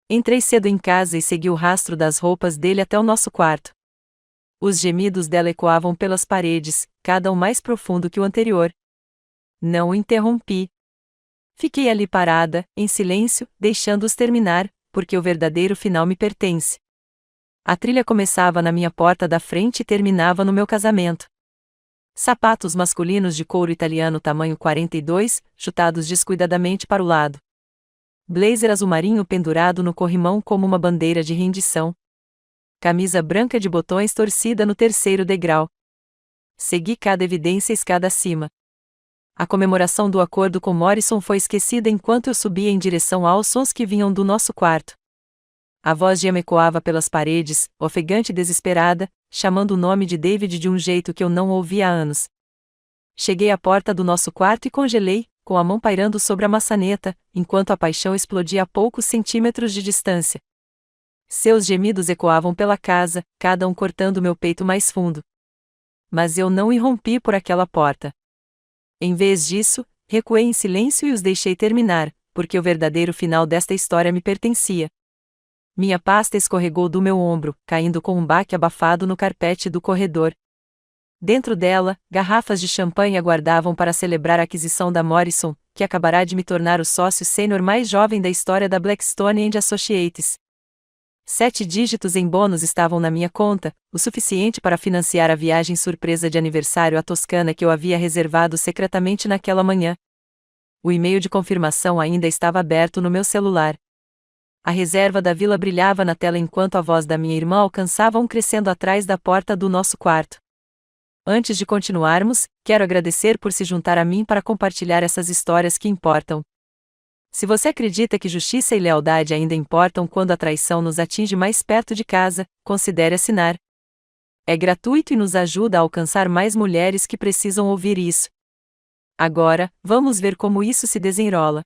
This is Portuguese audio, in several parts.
Entrei cedo em casa e segui o rastro das roupas dele até o nosso quarto. Os gemidos dela ecoavam pelas paredes, cada um mais profundo que o anterior. Não o interrompi. Fiquei ali parada, em silêncio, deixando-os terminar, porque o verdadeiro final me pertence. A trilha começava na minha porta da frente e terminava no meu casamento. Sapatos masculinos de couro italiano tamanho 42, chutados descuidadamente para o lado. Blazer azul marinho pendurado no corrimão como uma bandeira de rendição. Camisa branca de botões torcida no terceiro degrau. Segui cada evidência escada acima. A comemoração do acordo com Morrison foi esquecida enquanto eu subia em direção aos sons que vinham do nosso quarto. A voz de Emma ecoava pelas paredes, ofegante e desesperada, chamando o nome de David de um jeito que eu não ouvia há anos. Cheguei à porta do nosso quarto e congelei, com a mão pairando sobre a maçaneta, enquanto a paixão explodia a poucos centímetros de distância. Seus gemidos ecoavam pela casa, cada um cortando meu peito mais fundo. Mas eu não irrompi por aquela porta. Em vez disso, recuei em silêncio e os deixei terminar, porque o verdadeiro final desta história me pertencia. Minha pasta escorregou do meu ombro, caindo com um baque abafado no carpete do corredor. Dentro dela, garrafas de champanhe aguardavam para celebrar a aquisição da Morrison, que acabará de me tornar o sócio sênior mais jovem da história da Blackstone & Associates. 7 dígitos em bônus estavam na minha conta, o suficiente para financiar a viagem surpresa de aniversário à Toscana que eu havia reservado secretamente naquela manhã. O e-mail de confirmação ainda estava aberto no meu celular. A reserva da vila brilhava na tela enquanto a voz da minha irmã alcançava um crescendo atrás da porta do nosso quarto. Antes de continuarmos, quero agradecer por se juntar a mim para compartilhar essas histórias que importam. Se você acredita que justiça e lealdade ainda importam quando a traição nos atinge mais perto de casa, considere assinar. É gratuito e nos ajuda a alcançar mais mulheres que precisam ouvir isso. Agora, vamos ver como isso se desenrola.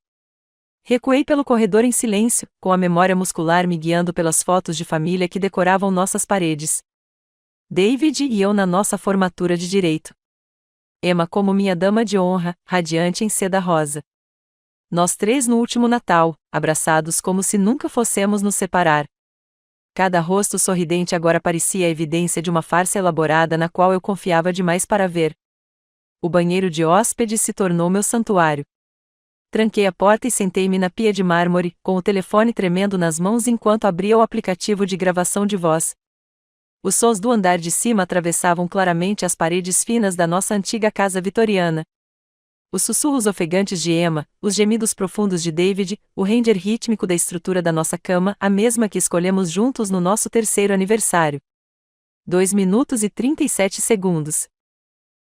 Recuei pelo corredor em silêncio, com a memória muscular me guiando pelas fotos de família que decoravam nossas paredes. David e eu na nossa formatura de direito. Emma como minha dama de honra, radiante em seda rosa. Nós 3 no último Natal, abraçados como se nunca fossemos nos separar. Cada rosto sorridente agora parecia a evidência de uma farsa elaborada na qual eu confiava demais para ver. O banheiro de hóspedes se tornou meu santuário. Tranquei a porta e sentei-me na pia de mármore, com o telefone tremendo nas mãos enquanto abria o aplicativo de gravação de voz. Os sons do andar de cima atravessavam claramente as paredes finas da nossa antiga casa vitoriana. Os sussurros ofegantes de Emma, os gemidos profundos de David, o render rítmico da estrutura da nossa cama, a mesma que escolhemos juntos no nosso 3º aniversário. 2 minutos e 37 segundos.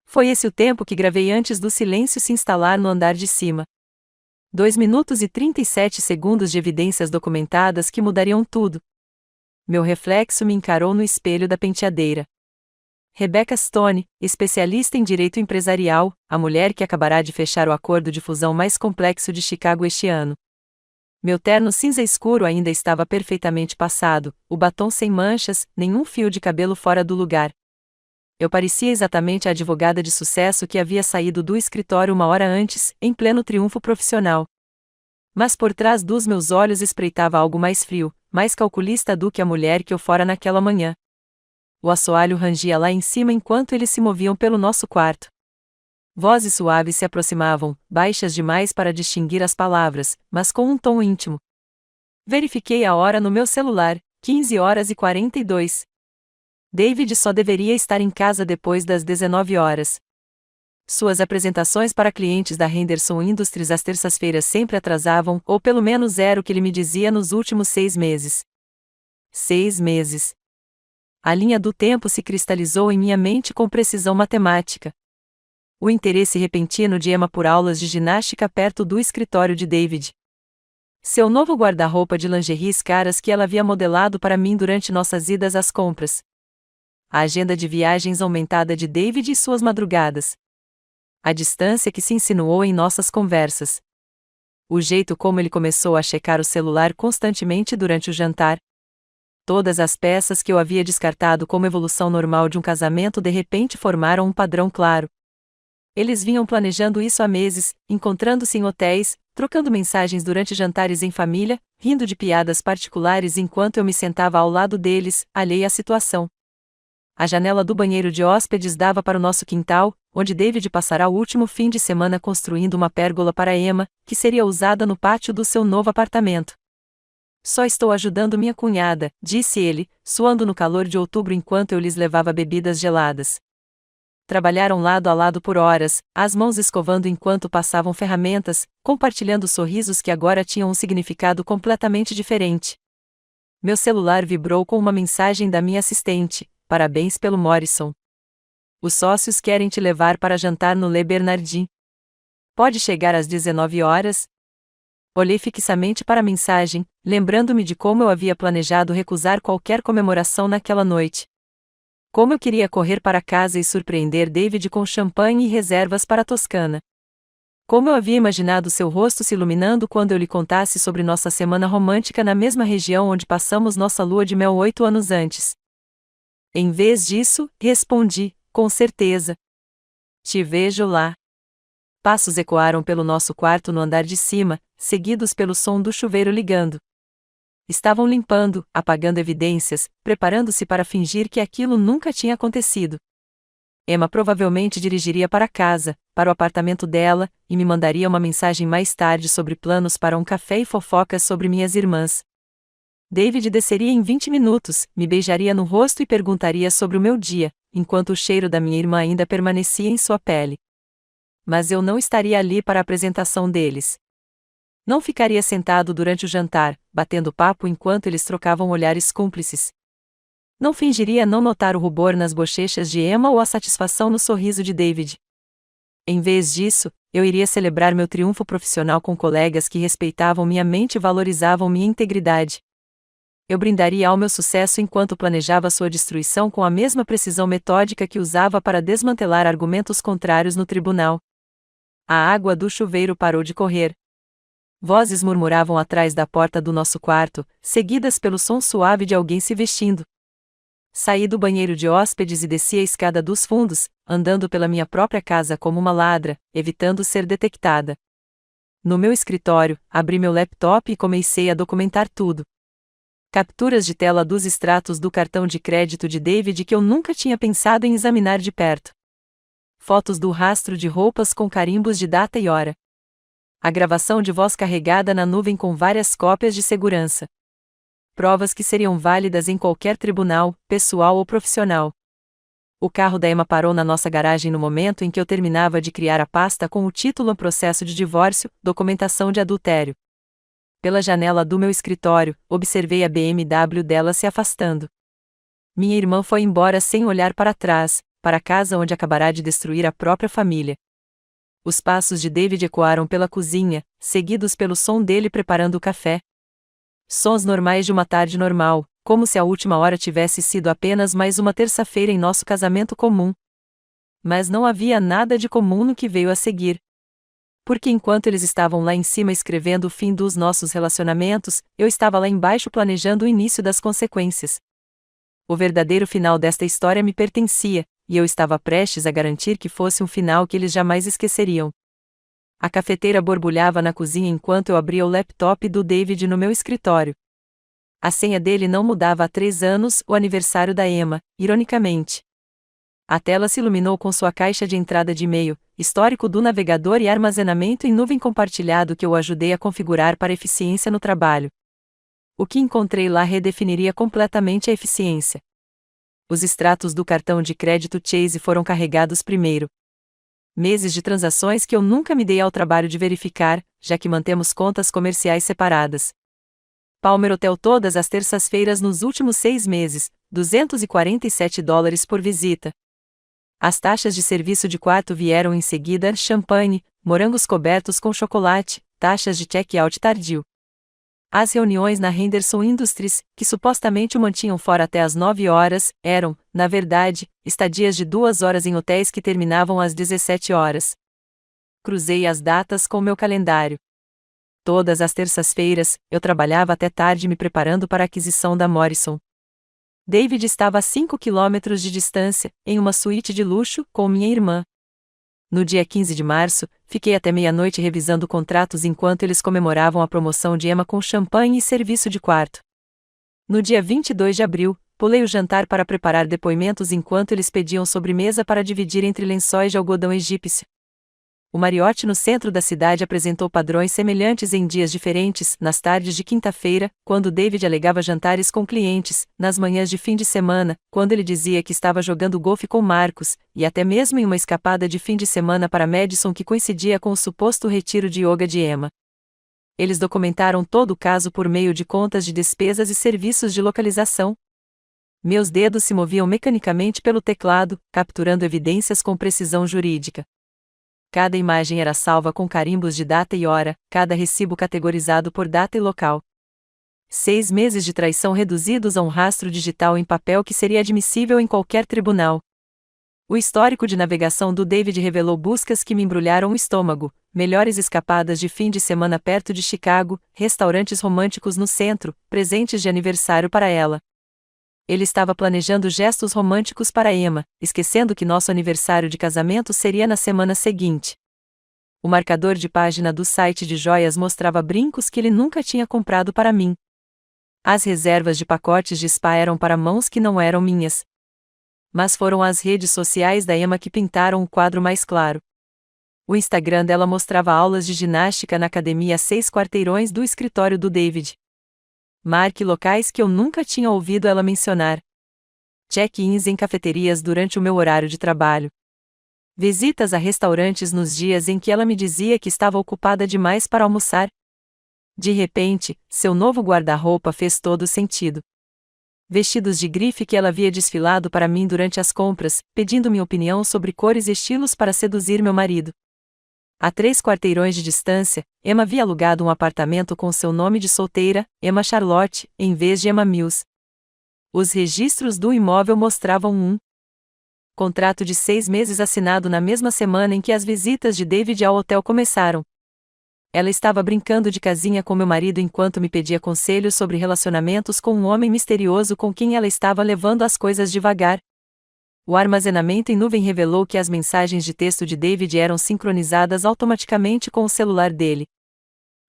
Foi esse o tempo que gravei antes do silêncio se instalar no andar de cima. 2 minutos e 37 segundos de evidências documentadas que mudariam tudo. Meu reflexo me encarou no espelho da penteadeira. Rebecca Stone, especialista em direito empresarial, a mulher que acabará de fechar o acordo de fusão mais complexo de Chicago este ano. Meu terno cinza escuro ainda estava perfeitamente passado, o batom sem manchas, nenhum fio de cabelo fora do lugar. Eu parecia exatamente a advogada de sucesso que havia saído do escritório 1 hora antes, em pleno triunfo profissional. Mas por trás dos meus olhos espreitava algo mais frio, mais calculista do que a mulher que eu fora naquela manhã. O assoalho rangia lá em cima enquanto eles se moviam pelo nosso quarto. Vozes suaves se aproximavam, baixas demais para distinguir as palavras, mas com um tom íntimo. Verifiquei a hora no meu celular, 15 horas e 42. David só deveria estar em casa depois das 19 horas. Suas apresentações para clientes da Henderson Industries às terças-feiras sempre atrasavam, ou pelo menos era o que ele me dizia nos últimos 6 meses. 6 meses. A linha do tempo se cristalizou em minha mente com precisão matemática. O interesse repentino de Emma por aulas de ginástica perto do escritório de David. Seu novo guarda-roupa de lingeries caras que ela havia modelado para mim durante nossas idas às compras. A agenda de viagens aumentada de David e suas madrugadas. A distância que se insinuou em nossas conversas. O jeito como ele começou a checar o celular constantemente durante o jantar. Todas as peças que eu havia descartado como evolução normal de um casamento de repente formaram um padrão claro. Eles vinham planejando isso há meses, encontrando-se em hotéis, trocando mensagens durante jantares em família, rindo de piadas particulares enquanto eu me sentava ao lado deles, alheia à situação. A janela do banheiro de hóspedes dava para o nosso quintal, onde David passará o último fim de semana construindo uma pérgola para Emma, que seria usada no pátio do seu novo apartamento. Só estou ajudando minha cunhada, disse ele, suando no calor de outubro enquanto eu lhes levava bebidas geladas. Trabalharam lado a lado por horas, as mãos escovando enquanto passavam ferramentas, compartilhando sorrisos que agora tinham um significado completamente diferente. Meu celular vibrou com uma mensagem da minha assistente: parabéns pelo Morrison. Os sócios querem te levar para jantar no Le Bernardin. Pode chegar às 19 horas? Olhei fixamente para a mensagem, lembrando-me de como eu havia planejado recusar qualquer comemoração naquela noite. Como eu queria correr para casa e surpreender David com champanhe e reservas para a Toscana. Como eu havia imaginado seu rosto se iluminando quando eu lhe contasse sobre nossa semana romântica na mesma região onde passamos nossa lua de mel 8 anos antes. Em vez disso, respondi, com certeza. Te vejo lá. Passos ecoaram pelo nosso quarto no andar de cima, seguidos pelo som do chuveiro ligando. Estavam limpando, apagando evidências, preparando-se para fingir que aquilo nunca tinha acontecido. Emma provavelmente dirigiria para casa, para o apartamento dela, e me mandaria uma mensagem mais tarde sobre planos para um café e fofocas sobre minhas irmãs. David desceria em 20 minutos, me beijaria no rosto e perguntaria sobre o meu dia, enquanto o cheiro da minha irmã ainda permanecia em sua pele. Mas eu não estaria ali para a apresentação deles. Não ficaria sentado durante o jantar, batendo papo enquanto eles trocavam olhares cúmplices. Não fingiria não notar o rubor nas bochechas de Emma ou a satisfação no sorriso de David. Em vez disso, eu iria celebrar meu triunfo profissional com colegas que respeitavam minha mente e valorizavam minha integridade. Eu brindaria ao meu sucesso enquanto planejava sua destruição com a mesma precisão metódica que usava para desmantelar argumentos contrários no tribunal. A água do chuveiro parou de correr. Vozes murmuravam atrás da porta do nosso quarto, seguidas pelo som suave de alguém se vestindo. Saí do banheiro de hóspedes e desci a escada dos fundos, andando pela minha própria casa como uma ladra, evitando ser detectada. No meu escritório, abri meu laptop e comecei a documentar tudo. Capturas de tela dos extratos do cartão de crédito de David que eu nunca tinha pensado em examinar de perto. Fotos do rastro de roupas com carimbos de data e hora. A gravação de voz carregada na nuvem com várias cópias de segurança. Provas que seriam válidas em qualquer tribunal, pessoal ou profissional. O carro da Emma parou na nossa garagem no momento em que eu terminava de criar a pasta com o título Processo de Divórcio, Documentação de Adultério. Pela janela do meu escritório, observei a BMW dela se afastando. Minha irmã foi embora sem olhar para trás, para a casa onde acabará de destruir a própria família. Os passos de David ecoaram pela cozinha, seguidos pelo som dele preparando o café. Sons normais de uma tarde normal, como se a última hora tivesse sido apenas mais uma terça-feira em nosso casamento comum. Mas não havia nada de comum no que veio a seguir. Porque enquanto eles estavam lá em cima escrevendo o fim dos nossos relacionamentos, eu estava lá embaixo planejando o início das consequências. O verdadeiro final desta história me pertencia, e eu estava prestes a garantir que fosse um final que eles jamais esqueceriam. A cafeteira borbulhava na cozinha enquanto eu abria o laptop do David no meu escritório. A senha dele não mudava há 3 anos, o aniversário da Emma, ironicamente. A tela se iluminou com sua caixa de entrada de e-mail, histórico do navegador e armazenamento em nuvem compartilhado que eu ajudei a configurar para eficiência no trabalho. O que encontrei lá redefiniria completamente a eficiência. Os extratos do cartão de crédito Chase foram carregados primeiro. Meses de transações que eu nunca me dei ao trabalho de verificar, já que mantemos contas comerciais separadas. Palmer Hotel todas as terças-feiras nos últimos 6 meses, $247 por visita. As taxas de serviço de quarto vieram em seguida: champanhe, morangos cobertos com chocolate, taxas de check-out tardio. As reuniões na Henderson Industries, que supostamente o mantinham fora até às 9 horas, eram, na verdade, estadias de 2 horas em hotéis que terminavam às 17 horas. Cruzei as datas com meu calendário. Todas as terças-feiras, eu trabalhava até tarde me preparando para a aquisição da Morrison. David estava a 5 quilômetros de distância, em uma suíte de luxo, com minha irmã. No dia 15 de março, fiquei até meia-noite revisando contratos enquanto eles comemoravam a promoção de Emma com champanhe e serviço de quarto. No dia 22 de abril, pulei o jantar para preparar depoimentos enquanto eles pediam sobremesa para dividir entre lençóis de algodão egípcio. O Marriott no centro da cidade apresentou padrões semelhantes em dias diferentes, nas tardes de quinta-feira, quando David alegava jantares com clientes, nas manhãs de fim de semana, quando ele dizia que estava jogando golfe com Marcos, e até mesmo em uma escapada de fim de semana para Madison que coincidia com o suposto retiro de yoga de Emma. Eles documentaram todo o caso por meio de contas de despesas e serviços de localização. Meus dedos se moviam mecanicamente pelo teclado, capturando evidências com precisão jurídica. Cada imagem era salva com carimbos de data e hora, cada recibo categorizado por data e local. 6 meses de traição reduzidos a um rastro digital em papel que seria admissível em qualquer tribunal. O histórico de navegação do David revelou buscas que me embrulharam o estômago, melhores escapadas de fim de semana perto de Chicago, restaurantes românticos no centro, presentes de aniversário para ela. Ele estava planejando gestos românticos para Emma, esquecendo que nosso aniversário de casamento seria na semana seguinte. O marcador de página do site de joias mostrava brincos que ele nunca tinha comprado para mim. As reservas de pacotes de spa eram para mãos que não eram minhas. Mas foram as redes sociais da Emma que pintaram o quadro mais claro. O Instagram dela mostrava aulas de ginástica na academia a 6 quarteirões do escritório do David. Marque locais que eu nunca tinha ouvido ela mencionar. Check-ins em cafeterias durante o meu horário de trabalho. Visitas a restaurantes nos dias em que ela me dizia que estava ocupada demais para almoçar. De repente, seu novo guarda-roupa fez todo sentido. Vestidos de grife que ela havia desfilado para mim durante as compras, pedindo minha opinião sobre cores e estilos para seduzir meu marido. A 3 quarteirões de distância, Emma havia alugado um apartamento com seu nome de solteira, Emma Charlotte, em vez de Emma Mills. Os registros do imóvel mostravam um contrato de 6 meses assinado na mesma semana em que as visitas de David ao hotel começaram. Ela estava brincando de casinha com meu marido enquanto me pedia conselhos sobre relacionamentos com um homem misterioso com quem ela estava levando as coisas devagar. O armazenamento em nuvem revelou que as mensagens de texto de David eram sincronizadas automaticamente com o celular dele.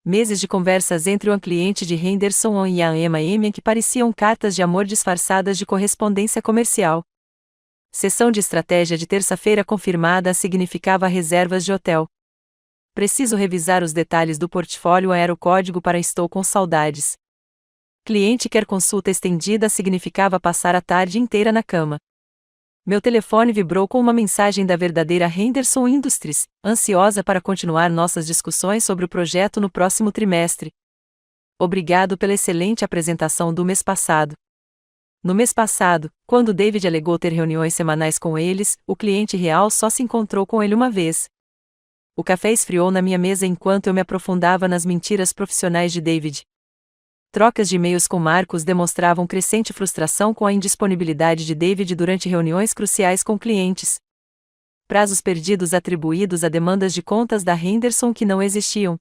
Meses de conversas entre o cliente de Henderson e a Emma que pareciam cartas de amor disfarçadas de correspondência comercial. Sessão de estratégia de terça-feira confirmada significava reservas de hotel. Preciso revisar os detalhes do portfólio. Era o código para estou com saudades. Cliente quer consulta estendida significava passar a tarde inteira na cama. Meu telefone vibrou com uma mensagem da verdadeira Henderson Industries, ansiosa para continuar nossas discussões sobre o projeto no próximo trimestre. Obrigado pela excelente apresentação do mês passado. No mês passado, quando David alegou ter reuniões semanais com eles, o cliente real só se encontrou com ele uma vez. O café esfriou na minha mesa enquanto eu me aprofundava nas mentiras profissionais de David. Trocas de e-mails com Marcos demonstravam crescente frustração com a indisponibilidade de David durante reuniões cruciais com clientes. Prazos perdidos atribuídos a demandas de contas da Henderson que não existiam.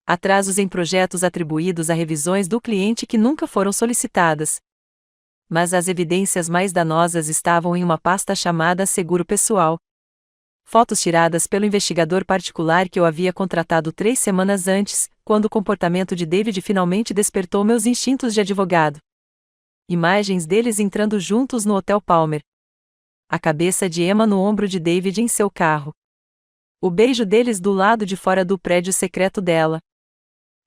Atrasos em projetos atribuídos a revisões do cliente que nunca foram solicitadas. Mas as evidências mais danosas estavam em uma pasta chamada Seguro Pessoal. Fotos tiradas pelo investigador particular que eu havia contratado 3 semanas antes, quando o comportamento de David finalmente despertou meus instintos de advogado. Imagens deles entrando juntos no Hotel Palmer. A cabeça de Emma no ombro de David em seu carro. O beijo deles do lado de fora do prédio secreto dela.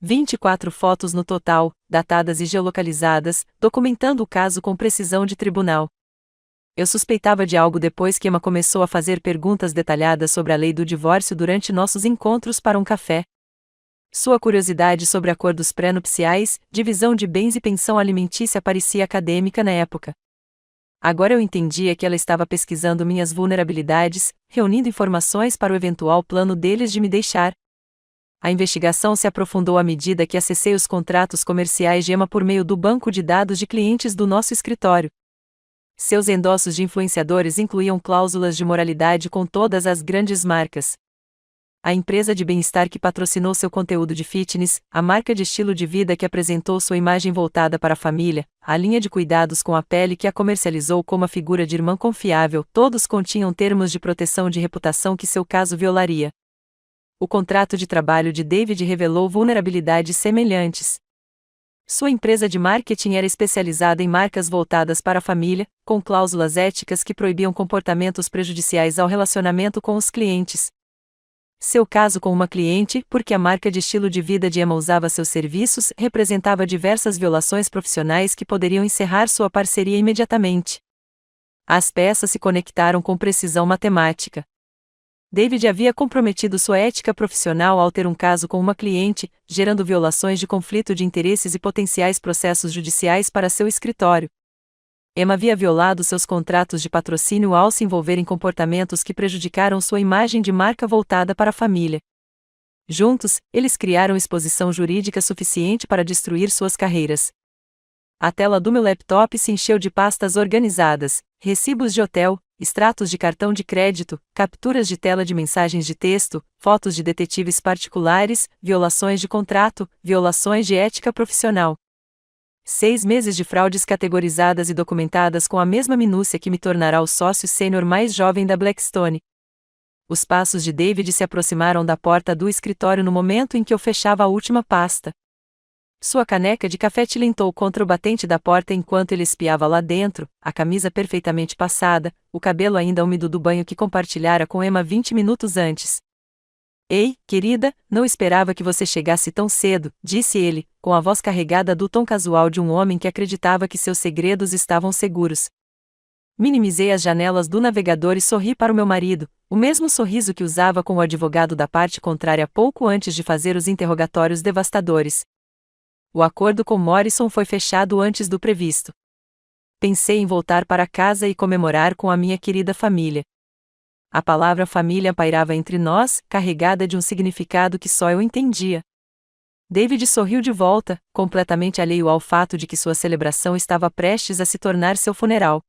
24 fotos no total, datadas e geolocalizadas, documentando o caso com precisão de tribunal. Eu suspeitava de algo depois que Emma começou a fazer perguntas detalhadas sobre a lei do divórcio durante nossos encontros para um café. Sua curiosidade sobre acordos pré-nupciais, divisão de bens e pensão alimentícia parecia acadêmica na época. Agora eu entendia que ela estava pesquisando minhas vulnerabilidades, reunindo informações para o eventual plano deles de me deixar. A investigação se aprofundou à medida que acessei os contratos comerciais de Emma por meio do banco de dados de clientes do nosso escritório. Seus endossos de influenciadores incluíam cláusulas de moralidade com todas as grandes marcas. A empresa de bem-estar que patrocinou seu conteúdo de fitness, a marca de estilo de vida que apresentou sua imagem voltada para a família, a linha de cuidados com a pele que a comercializou como a figura de irmã confiável, todos continham termos de proteção de reputação que seu caso violaria. O contrato de trabalho de David revelou vulnerabilidades semelhantes. Sua empresa de marketing era especializada em marcas voltadas para a família, com cláusulas éticas que proibiam comportamentos prejudiciais ao relacionamento com os clientes. Seu caso com uma cliente, porque a marca de estilo de vida de Emma usava seus serviços, representava diversas violações profissionais que poderiam encerrar sua parceria imediatamente. As peças se conectaram com precisão matemática. David havia comprometido sua ética profissional ao ter um caso com uma cliente, gerando violações de conflito de interesses e potenciais processos judiciais para seu escritório. Emma havia violado seus contratos de patrocínio ao se envolver em comportamentos que prejudicaram sua imagem de marca voltada para a família. Juntos, eles criaram exposição jurídica suficiente para destruir suas carreiras. A tela do meu laptop se encheu de pastas organizadas, recibos de hotel, extratos de cartão de crédito, capturas de tela de mensagens de texto, fotos de detetives particulares, violações de contrato, violações de ética profissional. 6 meses de fraudes categorizadas e documentadas com a mesma minúcia que me tornará o sócio sênior mais jovem da Blackstone. Os passos de David se aproximaram da porta do escritório no momento em que eu fechava a última pasta. Sua caneca de café tilintou contra o batente da porta enquanto ele espiava lá dentro, a camisa perfeitamente passada, o cabelo ainda úmido do banho que compartilhara com Emma 20 minutos antes. Ei, querida, não esperava que você chegasse tão cedo, disse ele, com a voz carregada do tom casual de um homem que acreditava que seus segredos estavam seguros. Minimizei as janelas do navegador e sorri para o meu marido, o mesmo sorriso que usava com o advogado da parte contrária pouco antes de fazer os interrogatórios devastadores. O acordo com Morrison foi fechado antes do previsto. Pensei em voltar para casa e comemorar com a minha querida família. A palavra família pairava entre nós, carregada de um significado que só eu entendia. David sorriu de volta, completamente alheio ao fato de que sua celebração estava prestes a se tornar seu funeral.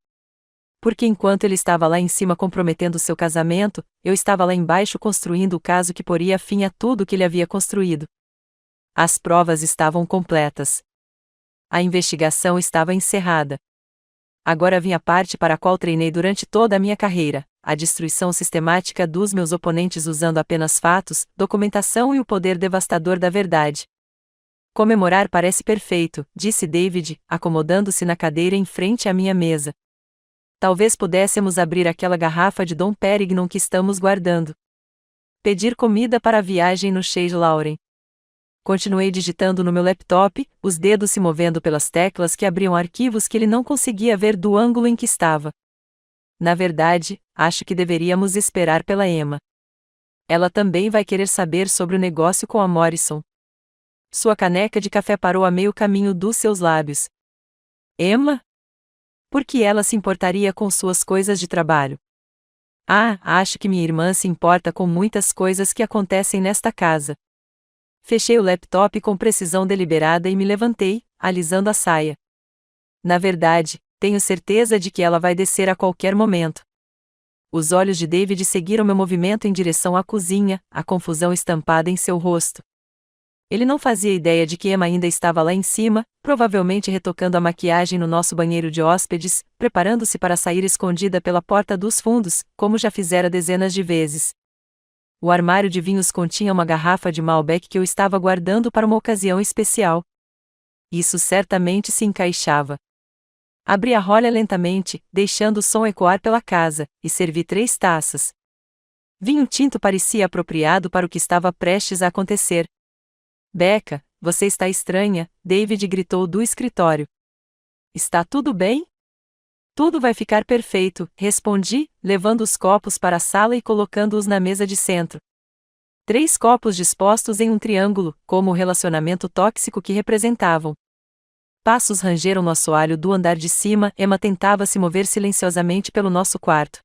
Porque enquanto ele estava lá em cima comprometendo seu casamento, eu estava lá embaixo construindo o caso que poria fim a tudo que ele havia construído. As provas estavam completas. A investigação estava encerrada. Agora vinha a parte para a qual treinei durante toda a minha carreira, a destruição sistemática dos meus oponentes usando apenas fatos, documentação e o poder devastador da verdade. Comemorar parece perfeito, disse David, acomodando-se na cadeira em frente à minha mesa. Talvez pudéssemos abrir aquela garrafa de Dom Perignon que estamos guardando. Pedir comida para a viagem no Chase Lauren. Continuei digitando no meu laptop, os dedos se movendo pelas teclas que abriam arquivos que ele não conseguia ver do ângulo em que estava. Na verdade, acho que deveríamos esperar pela Emma. Ela também vai querer saber sobre o negócio com a Morrison. Sua caneca de café parou a meio caminho dos seus lábios. Emma? Por que ela se importaria com suas coisas de trabalho? Ah, acho que minha irmã se importa com muitas coisas que acontecem nesta casa. Fechei o laptop com precisão deliberada e me levantei, alisando a saia. Na verdade, tenho certeza de que ela vai descer a qualquer momento. Os olhos de David seguiram meu movimento em direção à cozinha, a confusão estampada em seu rosto. Ele não fazia ideia de que Emma ainda estava lá em cima, provavelmente retocando a maquiagem no nosso banheiro de hóspedes, preparando-se para sair escondida pela porta dos fundos, como já fizera dezenas de vezes. O armário de vinhos continha uma garrafa de Malbec que eu estava guardando para uma ocasião especial. Isso certamente se encaixava. Abri a rolha lentamente, deixando o som ecoar pela casa, e servi 3 taças. Vinho tinto parecia apropriado para o que estava prestes a acontecer. Becca, você está estranha, David gritou do escritório. Está tudo bem? Tudo vai ficar perfeito, respondi, levando os copos para a sala e colocando-os na mesa de centro. 3 copos dispostos em um triângulo, como o relacionamento tóxico que representavam. Passos rangeram no assoalho do andar de cima, Emma tentava se mover silenciosamente pelo nosso quarto.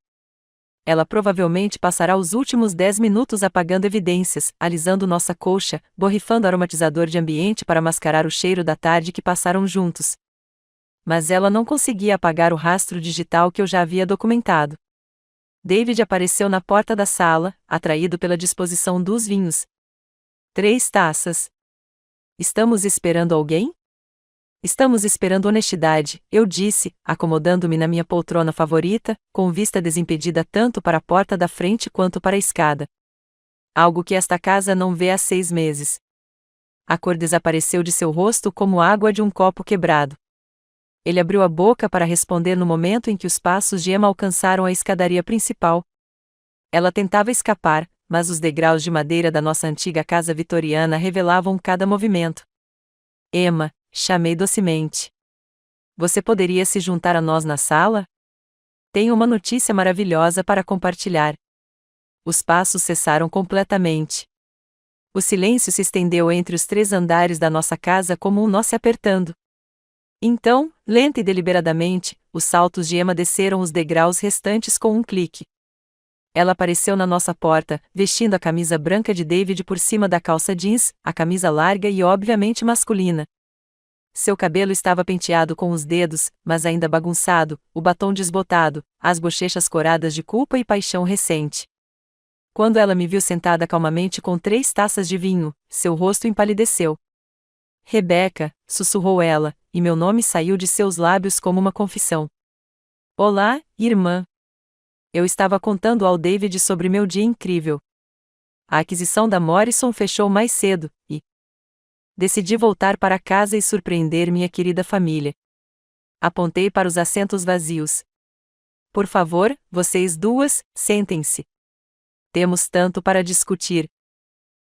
Ela provavelmente passará os últimos 10 minutos apagando evidências, alisando nossa colcha, borrifando aromatizador de ambiente para mascarar o cheiro da tarde que passaram juntos. Mas ela não conseguia apagar o rastro digital que eu já havia documentado. David apareceu na porta da sala, atraído pela disposição dos vinhos. 3 taças. Estamos esperando alguém? Estamos esperando honestidade, eu disse, acomodando-me na minha poltrona favorita, com vista desimpedida tanto para a porta da frente quanto para a escada. Algo que esta casa não vê há 6 meses. A cor desapareceu de seu rosto como água de um copo quebrado. Ele abriu a boca para responder no momento em que os passos de Emma alcançaram a escadaria principal. Ela tentava escapar, mas os degraus de madeira da nossa antiga casa vitoriana revelavam cada movimento. Emma, chamei docemente. Você poderia se juntar a nós na sala? Tenho uma notícia maravilhosa para compartilhar. Os passos cessaram completamente. O silêncio se estendeu entre os 3 andares da nossa casa como um nó se apertando. Então, lenta e deliberadamente, os saltos de Emma desceram os degraus restantes com um clique. Ela apareceu na nossa porta, vestindo a camisa branca de David por cima da calça jeans, a camisa larga e obviamente masculina. Seu cabelo estava penteado com os dedos, mas ainda bagunçado, o batom desbotado, as bochechas coradas de culpa e paixão recente. Quando ela me viu sentada calmamente com 3 taças de vinho, seu rosto empalideceu. Rebeca, sussurrou ela, e meu nome saiu de seus lábios como uma confissão. Olá, irmã. Eu estava contando ao David sobre meu dia incrível. A aquisição da Morrison fechou mais cedo, e decidi voltar para casa e surpreender minha querida família. Apontei para os assentos vazios. Por favor, vocês duas, sentem-se. Temos tanto para discutir.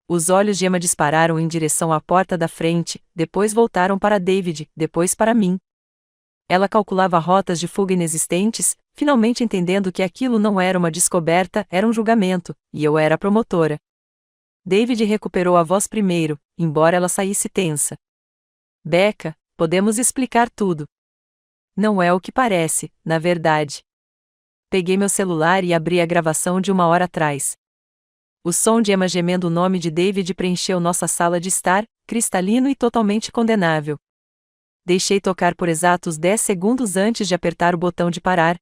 Os olhos de Emma dispararam em direção à porta da frente, depois voltaram para David, depois para mim. Ela calculava rotas de fuga inexistentes, finalmente entendendo que aquilo não era uma descoberta, era um julgamento, e eu era a promotora. David recuperou a voz primeiro, embora ela saísse tensa. Becca, podemos explicar tudo. Não é o que parece, na verdade. Peguei meu celular e abri a gravação de 1 hora atrás. O som de Emma gemendo o nome de David preencheu nossa sala de estar, cristalino e totalmente condenável. Deixei tocar por exatos 10 segundos antes de apertar o botão de parar.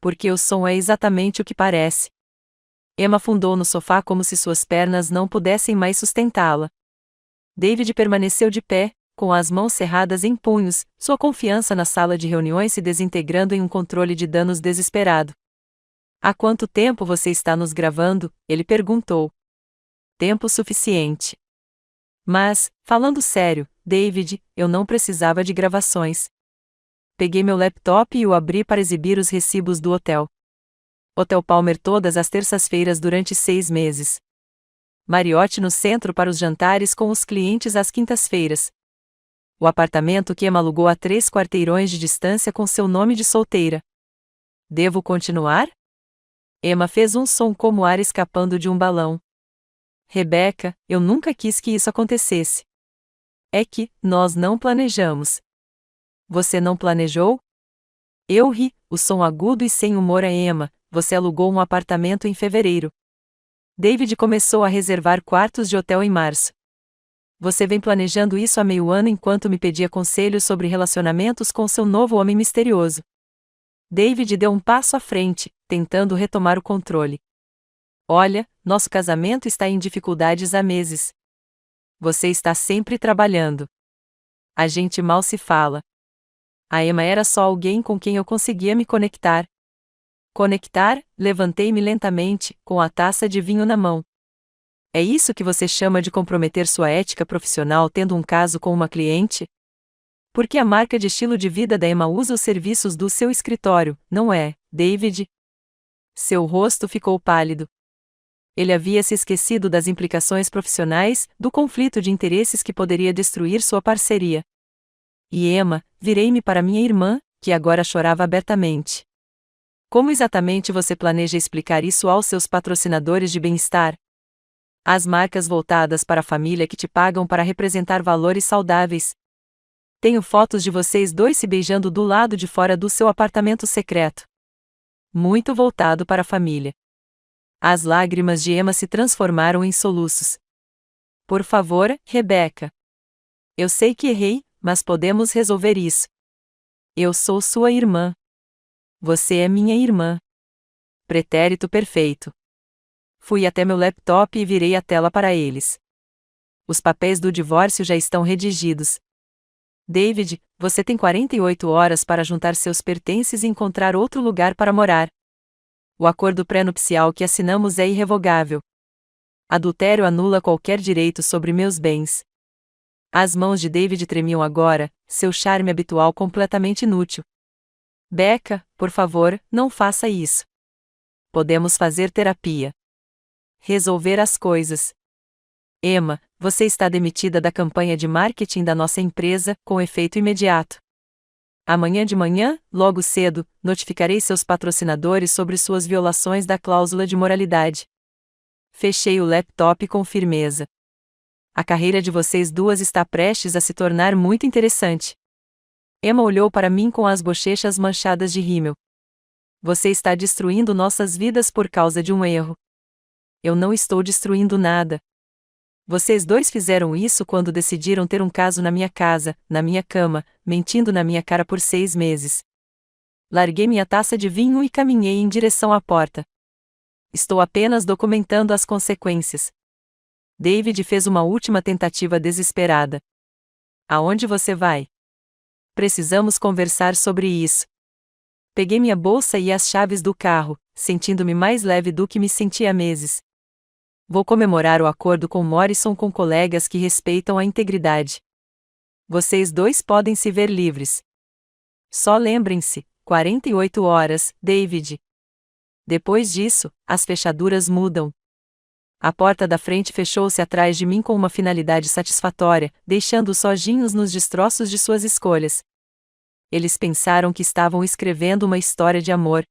Porque o som é exatamente o que parece. Emma afundou no sofá como se suas pernas não pudessem mais sustentá-la. David permaneceu de pé, com as mãos cerradas em punhos, sua confiança na sala de reuniões se desintegrando em um controle de danos desesperado. Há quanto tempo você está nos gravando? Ele perguntou. Tempo suficiente. Mas, falando sério, David, eu não precisava de gravações. Peguei meu laptop e o abri para exibir os recibos do hotel. Hotel Palmer todas as terças-feiras durante 6 meses. Marriott no centro para os jantares com os clientes às quintas-feiras. O apartamento que Emma alugou a 3 quarteirões de distância com seu nome de solteira. Devo continuar? Emma fez um som como ar escapando de um balão. Rebeca, eu nunca quis que isso acontecesse. É que, nós não planejamos. Você não planejou? Eu ri, o som agudo e sem humor a Emma. Você alugou um apartamento em fevereiro. David começou a reservar quartos de hotel em março. Você vem planejando isso há meio ano enquanto me pedia conselhos sobre relacionamentos com seu novo homem misterioso. David deu um passo à frente, tentando retomar o controle. Olha, nosso casamento está em dificuldades há meses. Você está sempre trabalhando. A gente mal se fala. A Emma era só alguém com quem eu conseguia me conectar. Conectar, levantei-me lentamente, com a taça de vinho na mão. É isso que você chama de comprometer sua ética profissional tendo um caso com uma cliente? Porque a marca de estilo de vida da Emma usa os serviços do seu escritório, não é, David? Seu rosto ficou pálido. Ele havia se esquecido das implicações profissionais, do conflito de interesses que poderia destruir sua parceria. E Emma, virei-me para minha irmã, que agora chorava abertamente. Como exatamente você planeja explicar isso aos seus patrocinadores de bem-estar? As marcas voltadas para a família que te pagam para representar valores saudáveis. Tenho fotos de vocês dois se beijando do lado de fora do seu apartamento secreto. Muito voltado para a família. As lágrimas de Emma se transformaram em soluços. Por favor, Rebeca. Eu sei que errei, mas podemos resolver isso. Eu sou sua irmã. Você é minha irmã. Pretérito perfeito. Fui até meu laptop e virei a tela para eles. Os papéis do divórcio já estão redigidos. David, você tem 48 horas para juntar seus pertences e encontrar outro lugar para morar. O acordo pré-nupcial que assinamos é irrevogável. Adultério anula qualquer direito sobre meus bens. As mãos de David tremiam agora, seu charme habitual completamente inútil. Becca, por favor, não faça isso. Podemos fazer terapia. Resolver as coisas. Emma, você está demitida da campanha de marketing da nossa empresa, com efeito imediato. Amanhã de manhã, logo cedo, notificarei seus patrocinadores sobre suas violações da cláusula de moralidade. Fechei o laptop com firmeza. A carreira de vocês duas está prestes a se tornar muito interessante. Emma olhou para mim com as bochechas manchadas de rímel. Você está destruindo nossas vidas por causa de um erro. Eu não estou destruindo nada. Vocês dois fizeram isso quando decidiram ter um caso na minha casa, na minha cama, mentindo na minha cara por 6 meses. Larguei minha taça de vinho e caminhei em direção à porta. Estou apenas documentando as consequências. David fez uma última tentativa desesperada. Aonde você vai? Precisamos conversar sobre isso. Peguei minha bolsa e as chaves do carro, sentindo-me mais leve do que me sentia há meses. Vou comemorar o acordo com Morrison com colegas que respeitam a integridade. Vocês dois podem se ver livres. Só lembrem-se, 48 horas, David. Depois disso, as fechaduras mudam. A porta da frente fechou-se atrás de mim com uma finalidade satisfatória, deixando-os sozinhos nos destroços de suas escolhas. Eles pensaram que estavam escrevendo uma história de amor.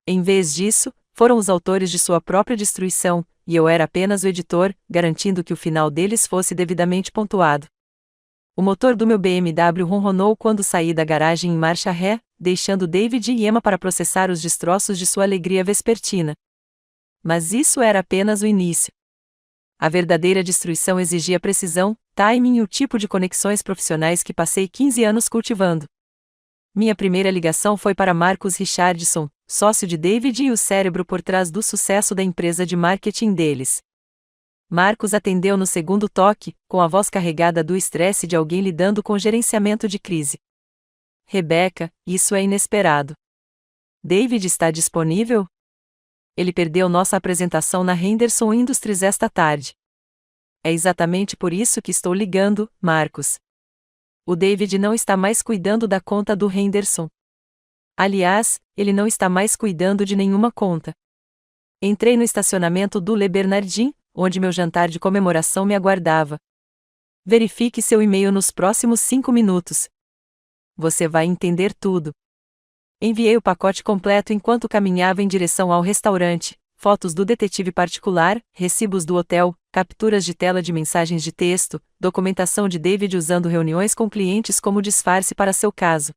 Em vez disso, foram os autores de sua própria destruição, e eu era apenas o editor, garantindo que o final deles fosse devidamente pontuado. O motor do meu BMW ronronou quando saí da garagem em marcha ré, deixando David e Emma para processar os destroços de sua alegria vespertina. Mas isso era apenas o início. A verdadeira destruição exigia precisão, timing e o tipo de conexões profissionais que passei 15 anos cultivando. Minha primeira ligação foi para Marcus Richardson, sócio de David e o cérebro por trás do sucesso da empresa de marketing deles. Marcus atendeu no segundo toque, com a voz carregada do estresse de alguém lidando com gerenciamento de crise. Rebecca, isso é inesperado. David está disponível? Ele perdeu nossa apresentação na Henderson Industries esta tarde. É exatamente por isso que estou ligando, Marcus. O David não está mais cuidando da conta do Henderson. Aliás, ele não está mais cuidando de nenhuma conta. Entrei no estacionamento do Le Bernardin, onde meu jantar de comemoração me aguardava. Verifique seu e-mail nos próximos 5 minutos. Você vai entender tudo. Enviei o pacote completo enquanto caminhava em direção ao restaurante, fotos do detetive particular, recibos do hotel, capturas de tela de mensagens de texto, documentação de David usando reuniões com clientes como disfarce para seu caso.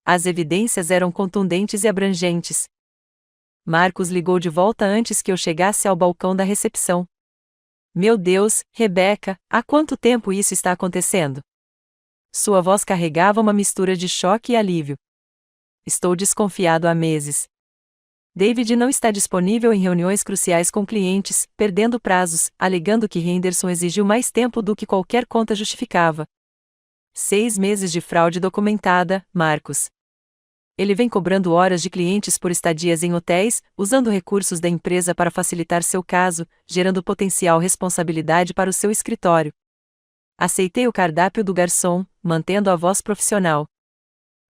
As evidências eram contundentes e abrangentes. Marcus ligou de volta antes que eu chegasse ao balcão da recepção. Meu Deus, Rebecca, há quanto tempo isso está acontecendo? Sua voz carregava uma mistura de choque e alívio. Estou desconfiado há meses. David não está disponível em reuniões cruciais com clientes, perdendo prazos, alegando que Henderson exigiu mais tempo do que qualquer conta justificava. 6 meses de fraude documentada, Marcus. Ele vem cobrando horas de clientes por estadias em hotéis, usando recursos da empresa para facilitar seu caso, gerando potencial responsabilidade para o seu escritório. Aceitei o cardápio do garçom, mantendo a voz profissional.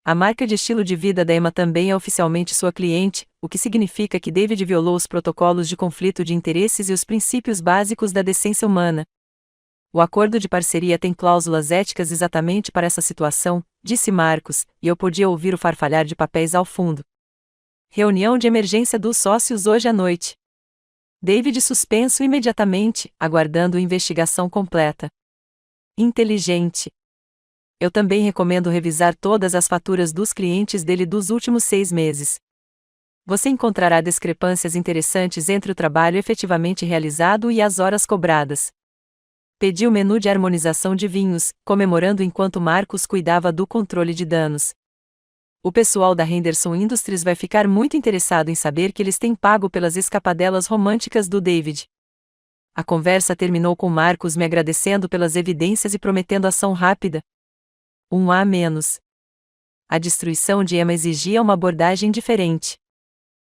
A marca de estilo de vida da Emma também é oficialmente sua cliente, o que significa que David violou os protocolos de conflito de interesses e os princípios básicos da decência humana. O acordo de parceria tem cláusulas éticas exatamente para essa situação, disse Marcus, e eu podia ouvir o farfalhar de papéis ao fundo. Reunião de emergência dos sócios hoje à noite. David suspenso imediatamente, aguardando investigação completa. Inteligente. Eu também recomendo revisar todas as faturas dos clientes dele dos últimos 6 meses. Você encontrará discrepâncias interessantes entre o trabalho efetivamente realizado e as horas cobradas. Pedi o menu de harmonização de vinhos, comemorando enquanto Marcus cuidava do controle de danos. O pessoal da Henderson Industries vai ficar muito interessado em saber que eles têm pago pelas escapadelas românticas do David. A conversa terminou com Marcus me agradecendo pelas evidências e prometendo ação rápida. Um a menos. A destruição de Emma exigia uma abordagem diferente.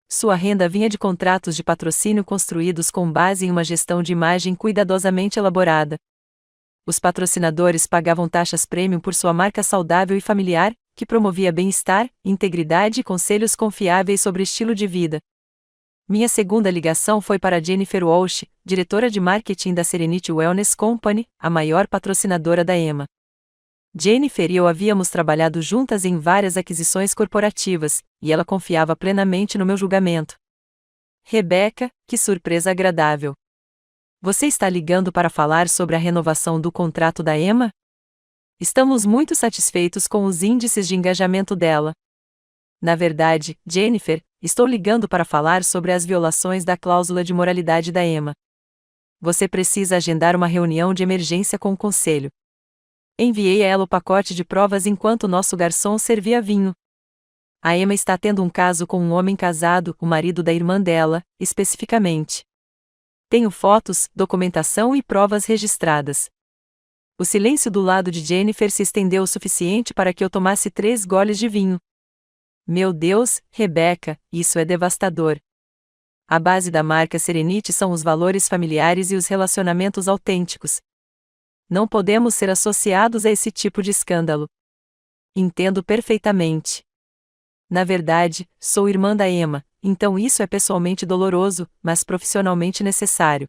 Sua renda vinha de contratos de patrocínio construídos com base em uma gestão de imagem cuidadosamente elaborada. Os patrocinadores pagavam taxas premium por sua marca saudável e familiar, que promovia bem-estar, integridade e conselhos confiáveis sobre estilo de vida. Minha segunda ligação foi para Jennifer Walsh, diretora de marketing da Serenity Wellness Company, a maior patrocinadora da Emma. Jennifer e eu havíamos trabalhado juntas em várias aquisições corporativas, e ela confiava plenamente no meu julgamento. Rebecca, que surpresa agradável! Você está ligando para falar sobre a renovação do contrato da Emma? Estamos muito satisfeitos com os índices de engajamento dela. Na verdade, Jennifer, estou ligando para falar sobre as violações da cláusula de moralidade da Emma. Você precisa agendar uma reunião de emergência com o conselho. Enviei a ela o pacote de provas enquanto nosso garçom servia vinho. A Emma está tendo um caso com um homem casado, o marido da irmã dela, especificamente. Tenho fotos, documentação e provas registradas. O silêncio do lado de Jennifer se estendeu o suficiente para que eu tomasse 3 goles de vinho. Meu Deus, Rebecca, isso é devastador. A base da marca Serenity são os valores familiares e os relacionamentos autênticos. Não podemos ser associados a esse tipo de escândalo. Entendo perfeitamente. Na verdade, sou irmã da Emma, então isso é pessoalmente doloroso, mas profissionalmente necessário.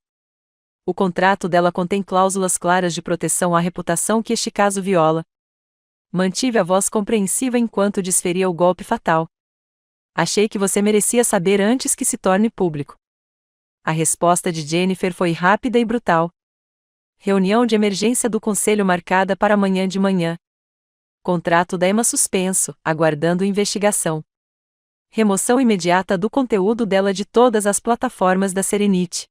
O contrato dela contém cláusulas claras de proteção à reputação que este caso viola. Mantive a voz compreensiva enquanto desferia o golpe fatal. Achei que você merecia saber antes que se torne público. A resposta de Jennifer foi rápida e brutal. Reunião de emergência do conselho marcada para amanhã de manhã. Contrato da Emma suspenso, aguardando investigação. Remoção imediata do conteúdo dela de todas as plataformas da Serenity.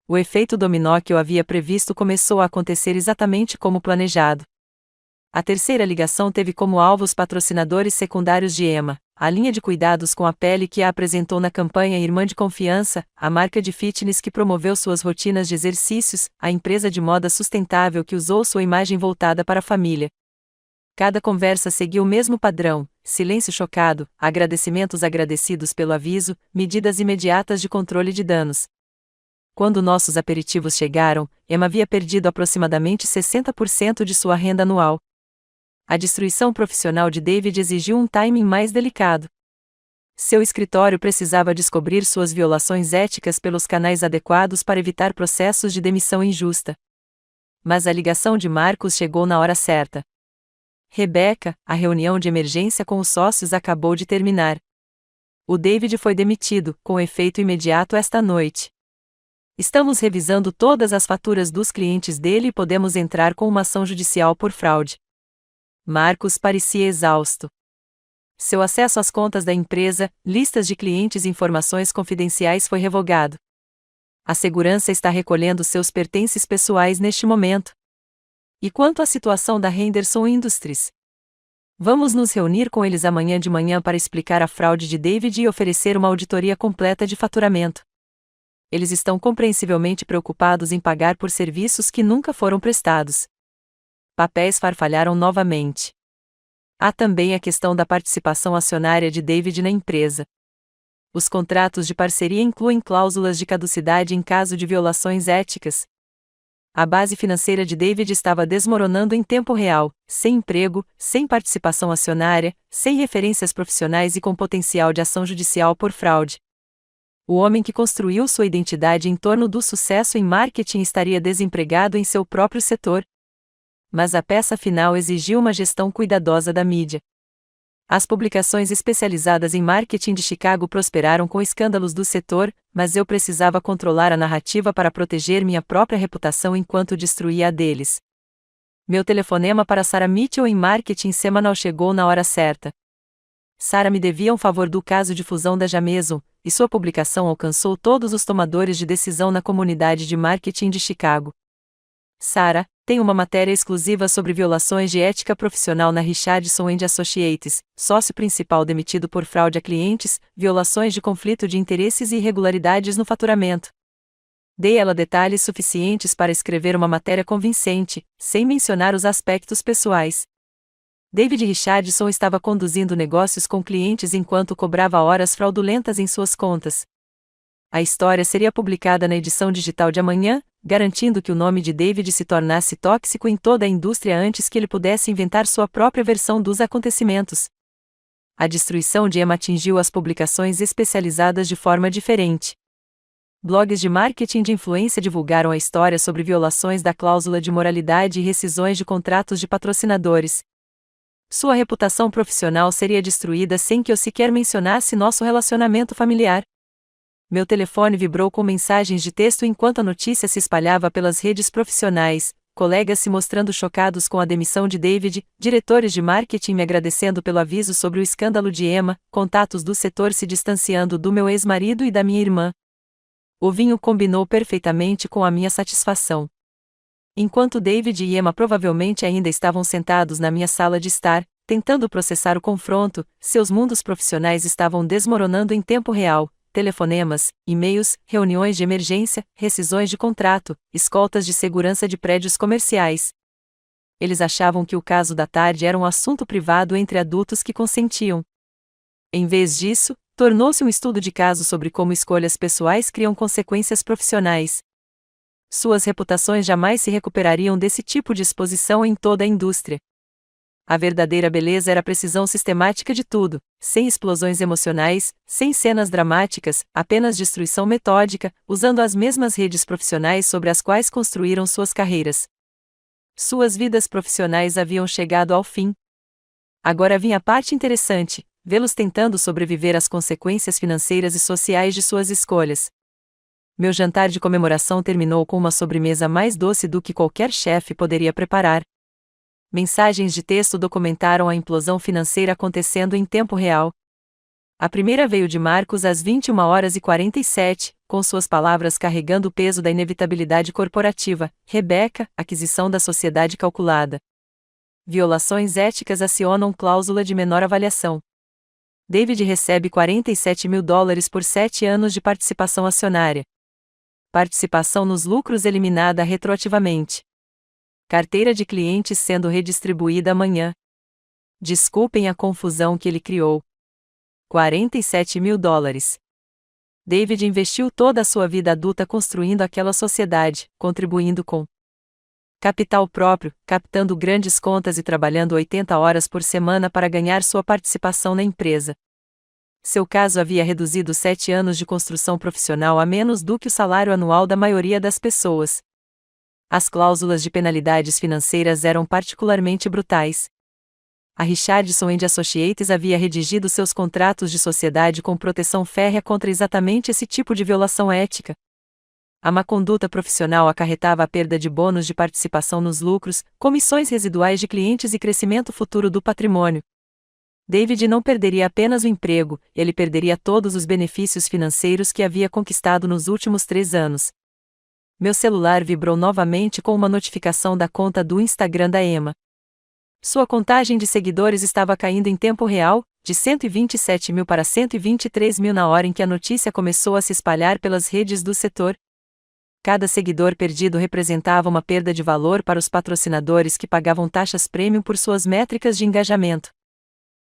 O efeito dominó que eu havia previsto começou a acontecer exatamente como planejado. A terceira ligação teve como alvo os patrocinadores secundários de Emma, a linha de cuidados com a pele que a apresentou na campanha Irmã de Confiança, a marca de fitness que promoveu suas rotinas de exercícios, a empresa de moda sustentável que usou sua imagem voltada para a família. Cada conversa seguiu o mesmo padrão: silêncio chocado, agradecimentos agradecidos pelo aviso, medidas imediatas de controle de danos. Quando nossos aperitivos chegaram, Emma havia perdido aproximadamente 60% de sua renda anual. A destruição profissional de David exigiu um timing mais delicado. Seu escritório precisava descobrir suas violações éticas pelos canais adequados para evitar processos de demissão injusta. Mas a ligação de Marcos chegou na hora certa. Rebecca, a reunião de emergência com os sócios acabou de terminar. O David foi demitido, com efeito imediato esta noite. Estamos revisando todas as faturas dos clientes dele e podemos entrar com uma ação judicial por fraude. Marcos parecia exausto. Seu acesso às contas da empresa, listas de clientes e informações confidenciais foi revogado. A segurança está recolhendo seus pertences pessoais neste momento. E quanto à situação da Henderson Industries? Vamos nos reunir com eles amanhã de manhã para explicar a fraude de David e oferecer uma auditoria completa de faturamento. Eles estão compreensivelmente preocupados em pagar por serviços que nunca foram prestados. Papéis farfalharam novamente. Há também a questão da participação acionária de David na empresa. Os contratos de parceria incluem cláusulas de caducidade em caso de violações éticas. A base financeira de David estava desmoronando em tempo real, sem emprego, sem participação acionária, sem referências profissionais e com potencial de ação judicial por fraude. O homem que construiu sua identidade em torno do sucesso em marketing estaria desempregado em seu próprio setor. Mas a peça final exigiu uma gestão cuidadosa da mídia. As publicações especializadas em marketing de Chicago prosperaram com escândalos do setor, mas eu precisava controlar a narrativa para proteger minha própria reputação enquanto destruía a deles. Meu telefonema para Sarah Mitchell em marketing semanal chegou na hora certa. Sarah me devia um favor do caso de fusão da Jameson, e sua publicação alcançou todos os tomadores de decisão na comunidade de marketing de Chicago. Sarah, tem uma matéria exclusiva sobre violações de ética profissional na Richardson & Associates, sócio principal demitido por fraude a clientes, violações de conflito de interesses e irregularidades no faturamento. Dei ela detalhes suficientes para escrever uma matéria convincente, sem mencionar os aspectos pessoais. David Richardson estava conduzindo negócios com clientes enquanto cobrava horas fraudulentas em suas contas. A história seria publicada na edição digital de amanhã, garantindo que o nome de David se tornasse tóxico em toda a indústria antes que ele pudesse inventar sua própria versão dos acontecimentos. A destruição de Emma atingiu as publicações especializadas de forma diferente. Blogs de marketing de influência divulgaram a história sobre violações da cláusula de moralidade e rescisões de contratos de patrocinadores. Sua reputação profissional seria destruída sem que eu sequer mencionasse nosso relacionamento familiar. Meu telefone vibrou com mensagens de texto enquanto a notícia se espalhava pelas redes profissionais, colegas se mostrando chocados com a demissão de David, diretores de marketing me agradecendo pelo aviso sobre o escândalo de Emma, contatos do setor se distanciando do meu ex-marido e da minha irmã. O vinho combinou perfeitamente com a minha satisfação. Enquanto David e Emma provavelmente ainda estavam sentados na minha sala de estar, tentando processar o confronto, seus mundos profissionais estavam desmoronando em tempo real. Telefonemas, e-mails, reuniões de emergência, rescisões de contrato, escoltas de segurança de prédios comerciais. Eles achavam que o caso da tarde era um assunto privado entre adultos que consentiam. Em vez disso, tornou-se um estudo de caso sobre como escolhas pessoais criam consequências profissionais. Suas reputações jamais se recuperariam desse tipo de exposição em toda a indústria. A verdadeira beleza era a precisão sistemática de tudo, sem explosões emocionais, sem cenas dramáticas, apenas destruição metódica, usando as mesmas redes profissionais sobre as quais construíram suas carreiras. Suas vidas profissionais haviam chegado ao fim. Agora vinha a parte interessante, vê-los tentando sobreviver às consequências financeiras e sociais de suas escolhas. Meu jantar de comemoração terminou com uma sobremesa mais doce do que qualquer chefe poderia preparar. Mensagens de texto documentaram a implosão financeira acontecendo em tempo real. A primeira veio de Marcos às 21h47, com suas palavras carregando o peso da inevitabilidade corporativa. Rebeca, aquisição da sociedade calculada. Violações éticas acionam cláusula de menor avaliação. David recebe $47 mil por 7 anos de participação acionária. Participação nos lucros eliminada retroativamente. Carteira de clientes sendo redistribuída amanhã. Desculpem a confusão que ele criou. $47 mil. David investiu toda a sua vida adulta construindo aquela sociedade, contribuindo com capital próprio, captando grandes contas e trabalhando 80 horas por semana para ganhar sua participação na empresa. Seu caso havia reduzido 7 anos de construção profissional a menos do que o salário anual da maioria das pessoas. As cláusulas de penalidades financeiras eram particularmente brutais. A Richardson & Associates havia redigido seus contratos de sociedade com proteção férrea contra exatamente esse tipo de violação ética. A má conduta profissional acarretava a perda de bônus de participação nos lucros, comissões residuais de clientes e crescimento futuro do patrimônio. David não perderia apenas o emprego, ele perderia todos os benefícios financeiros que havia conquistado nos últimos 3 anos. Meu celular vibrou novamente com uma notificação da conta do Instagram da Emma. Sua contagem de seguidores estava caindo em tempo real, de 127 mil para 123 mil na hora em que a notícia começou a se espalhar pelas redes do setor. Cada seguidor perdido representava uma perda de valor para os patrocinadores que pagavam taxas premium por suas métricas de engajamento.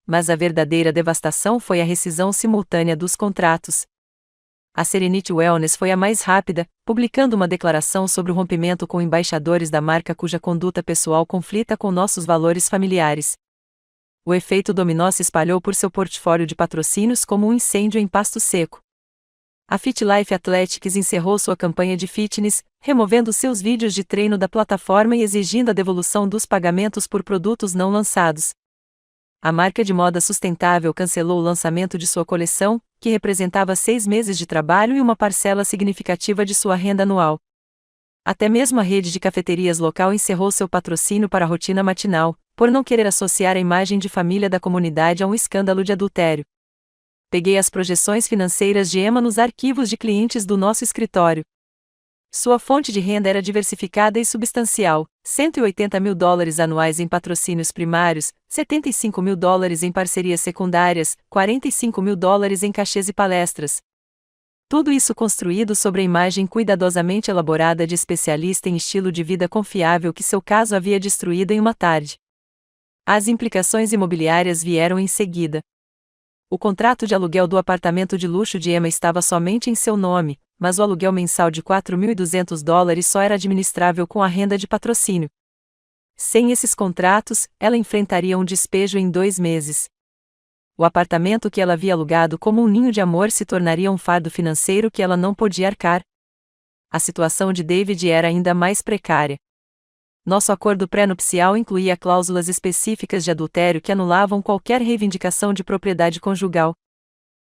Mas a verdadeira devastação foi a rescisão simultânea dos contratos. A Serenity Wellness foi a mais rápida, publicando uma declaração sobre o rompimento com embaixadores da marca cuja conduta pessoal conflita com nossos valores familiares. O efeito dominó se espalhou por seu portfólio de patrocínios como um incêndio em pasto seco. A FitLife Athletics encerrou sua campanha de fitness, removendo seus vídeos de treino da plataforma e exigindo a devolução dos pagamentos por produtos não lançados. A marca de moda sustentável cancelou o lançamento de sua coleção, que representava 6 meses de trabalho e uma parcela significativa de sua renda anual. Até mesmo a rede de cafeterias local encerrou seu patrocínio para a rotina matinal, por não querer associar a imagem de família da comunidade a um escândalo de adultério. Peguei as projeções financeiras de Emma nos arquivos de clientes do nosso escritório. Sua fonte de renda era diversificada e substancial, $180 mil anuais em patrocínios primários, $75 mil em parcerias secundárias, $45 mil em cachês e palestras. Tudo isso construído sobre a imagem cuidadosamente elaborada de especialista em estilo de vida confiável que seu caso havia destruído em uma tarde. As implicações imobiliárias vieram em seguida. O contrato de aluguel do apartamento de luxo de Emma estava somente em seu nome, mas o aluguel mensal de $4.200 só era administrável com a renda de patrocínio. Sem esses contratos, ela enfrentaria um despejo em 2 meses. O apartamento que ela havia alugado como um ninho de amor se tornaria um fardo financeiro que ela não podia arcar. A situação de David era ainda mais precária. Nosso acordo pré-nupcial incluía cláusulas específicas de adultério que anulavam qualquer reivindicação de propriedade conjugal.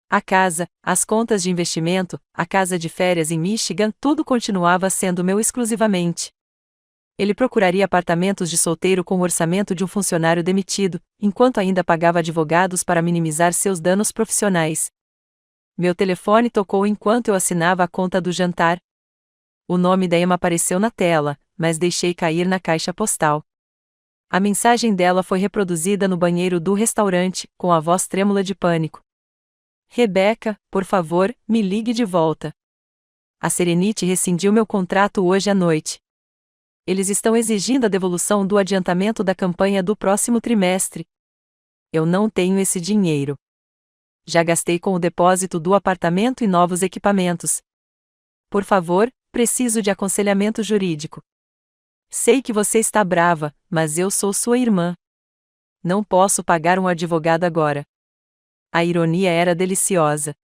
A casa, as contas de investimento, a casa de férias em Michigan, tudo continuava sendo meu exclusivamente. Ele procuraria apartamentos de solteiro com o orçamento de um funcionário demitido, enquanto ainda pagava advogados para minimizar seus danos profissionais. Meu telefone tocou enquanto eu assinava a conta do jantar. O nome da Emma apareceu na tela, mas deixei cair na caixa postal. A mensagem dela foi reproduzida no banheiro do restaurante, com a voz trêmula de pânico. Rebecca, por favor, me ligue de volta. A Serenity rescindiu meu contrato hoje à noite. Eles estão exigindo a devolução do adiantamento da campanha do próximo trimestre. Eu não tenho esse dinheiro. Já gastei com o depósito do apartamento e novos equipamentos. Por favor, preciso de aconselhamento jurídico. Sei que você está brava, mas eu sou sua irmã. Não posso pagar um advogado agora. A ironia era deliciosa.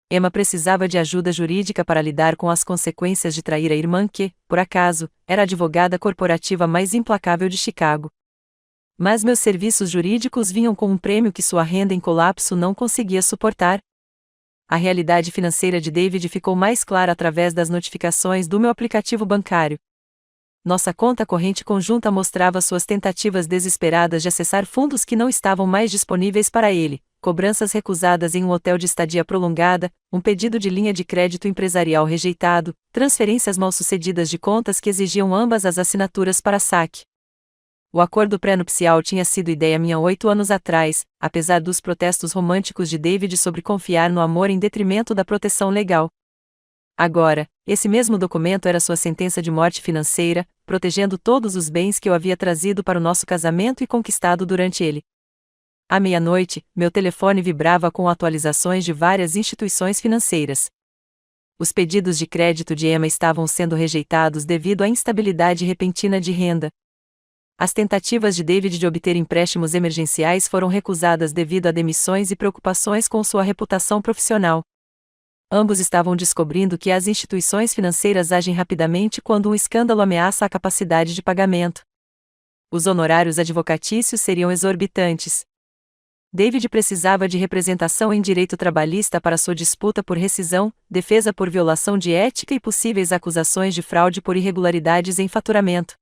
Emma precisava de ajuda jurídica para lidar com as consequências de trair a irmã que, por acaso, era a advogada corporativa mais implacável de Chicago. Mas meus serviços jurídicos vinham com um prêmio que sua renda em colapso não conseguia suportar. A realidade financeira de David ficou mais clara através das notificações do meu aplicativo bancário. Nossa conta corrente conjunta mostrava suas tentativas desesperadas de acessar fundos que não estavam mais disponíveis para ele, cobranças recusadas em um hotel de estadia prolongada, um pedido de linha de crédito empresarial rejeitado, transferências mal-sucedidas de contas que exigiam ambas as assinaturas para saque. O acordo pré-nupcial tinha sido ideia minha 8 anos atrás, apesar dos protestos românticos de David sobre confiar no amor em detrimento da proteção legal. Agora, esse mesmo documento era sua sentença de morte financeira, protegendo todos os bens que eu havia trazido para o nosso casamento e conquistado durante ele. À meia-noite, meu telefone vibrava com atualizações de várias instituições financeiras. Os pedidos de crédito de Emma estavam sendo rejeitados devido à instabilidade repentina de renda. As tentativas de David de obter empréstimos emergenciais foram recusadas devido a demissões e preocupações com sua reputação profissional. Ambos estavam descobrindo que as instituições financeiras agem rapidamente quando um escândalo ameaça a capacidade de pagamento. Os honorários advocatícios seriam exorbitantes. David precisava de representação em direito trabalhista para sua disputa por rescisão, defesa por violação de ética e possíveis acusações de fraude por irregularidades em faturamento.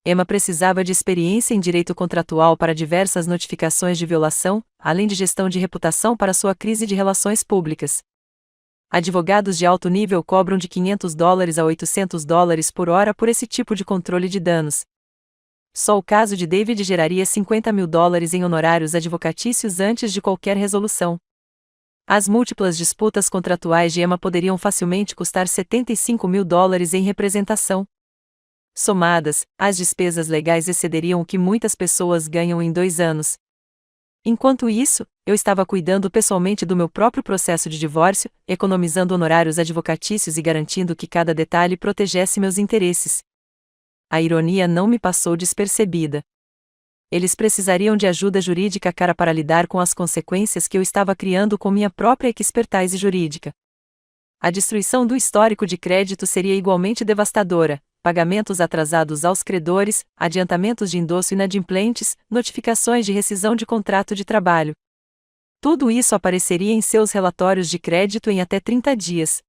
Emma precisava de experiência em direito contratual para diversas notificações de violação, além de gestão de reputação para sua crise de relações públicas. Advogados de alto nível cobram de $500 a $800 por hora por esse tipo de controle de danos. Só o caso de David geraria $50.000 em honorários advocatícios antes de qualquer resolução. As múltiplas disputas contratuais de Emma poderiam facilmente custar $75.000 em representação. Somadas, as despesas legais excederiam o que muitas pessoas ganham em 2 anos. Enquanto isso, eu estava cuidando pessoalmente do meu próprio processo de divórcio, economizando honorários advocatícios e garantindo que cada detalhe protegesse meus interesses. A ironia não me passou despercebida. Eles precisariam de ajuda jurídica cara para lidar com as consequências que eu estava criando com minha própria expertise jurídica. A destruição do histórico de crédito seria igualmente devastadora. Pagamentos atrasados aos credores, adiantamentos de endosso inadimplentes, notificações de rescisão de contrato de trabalho. Tudo isso apareceria em seus relatórios de crédito em até 30 dias.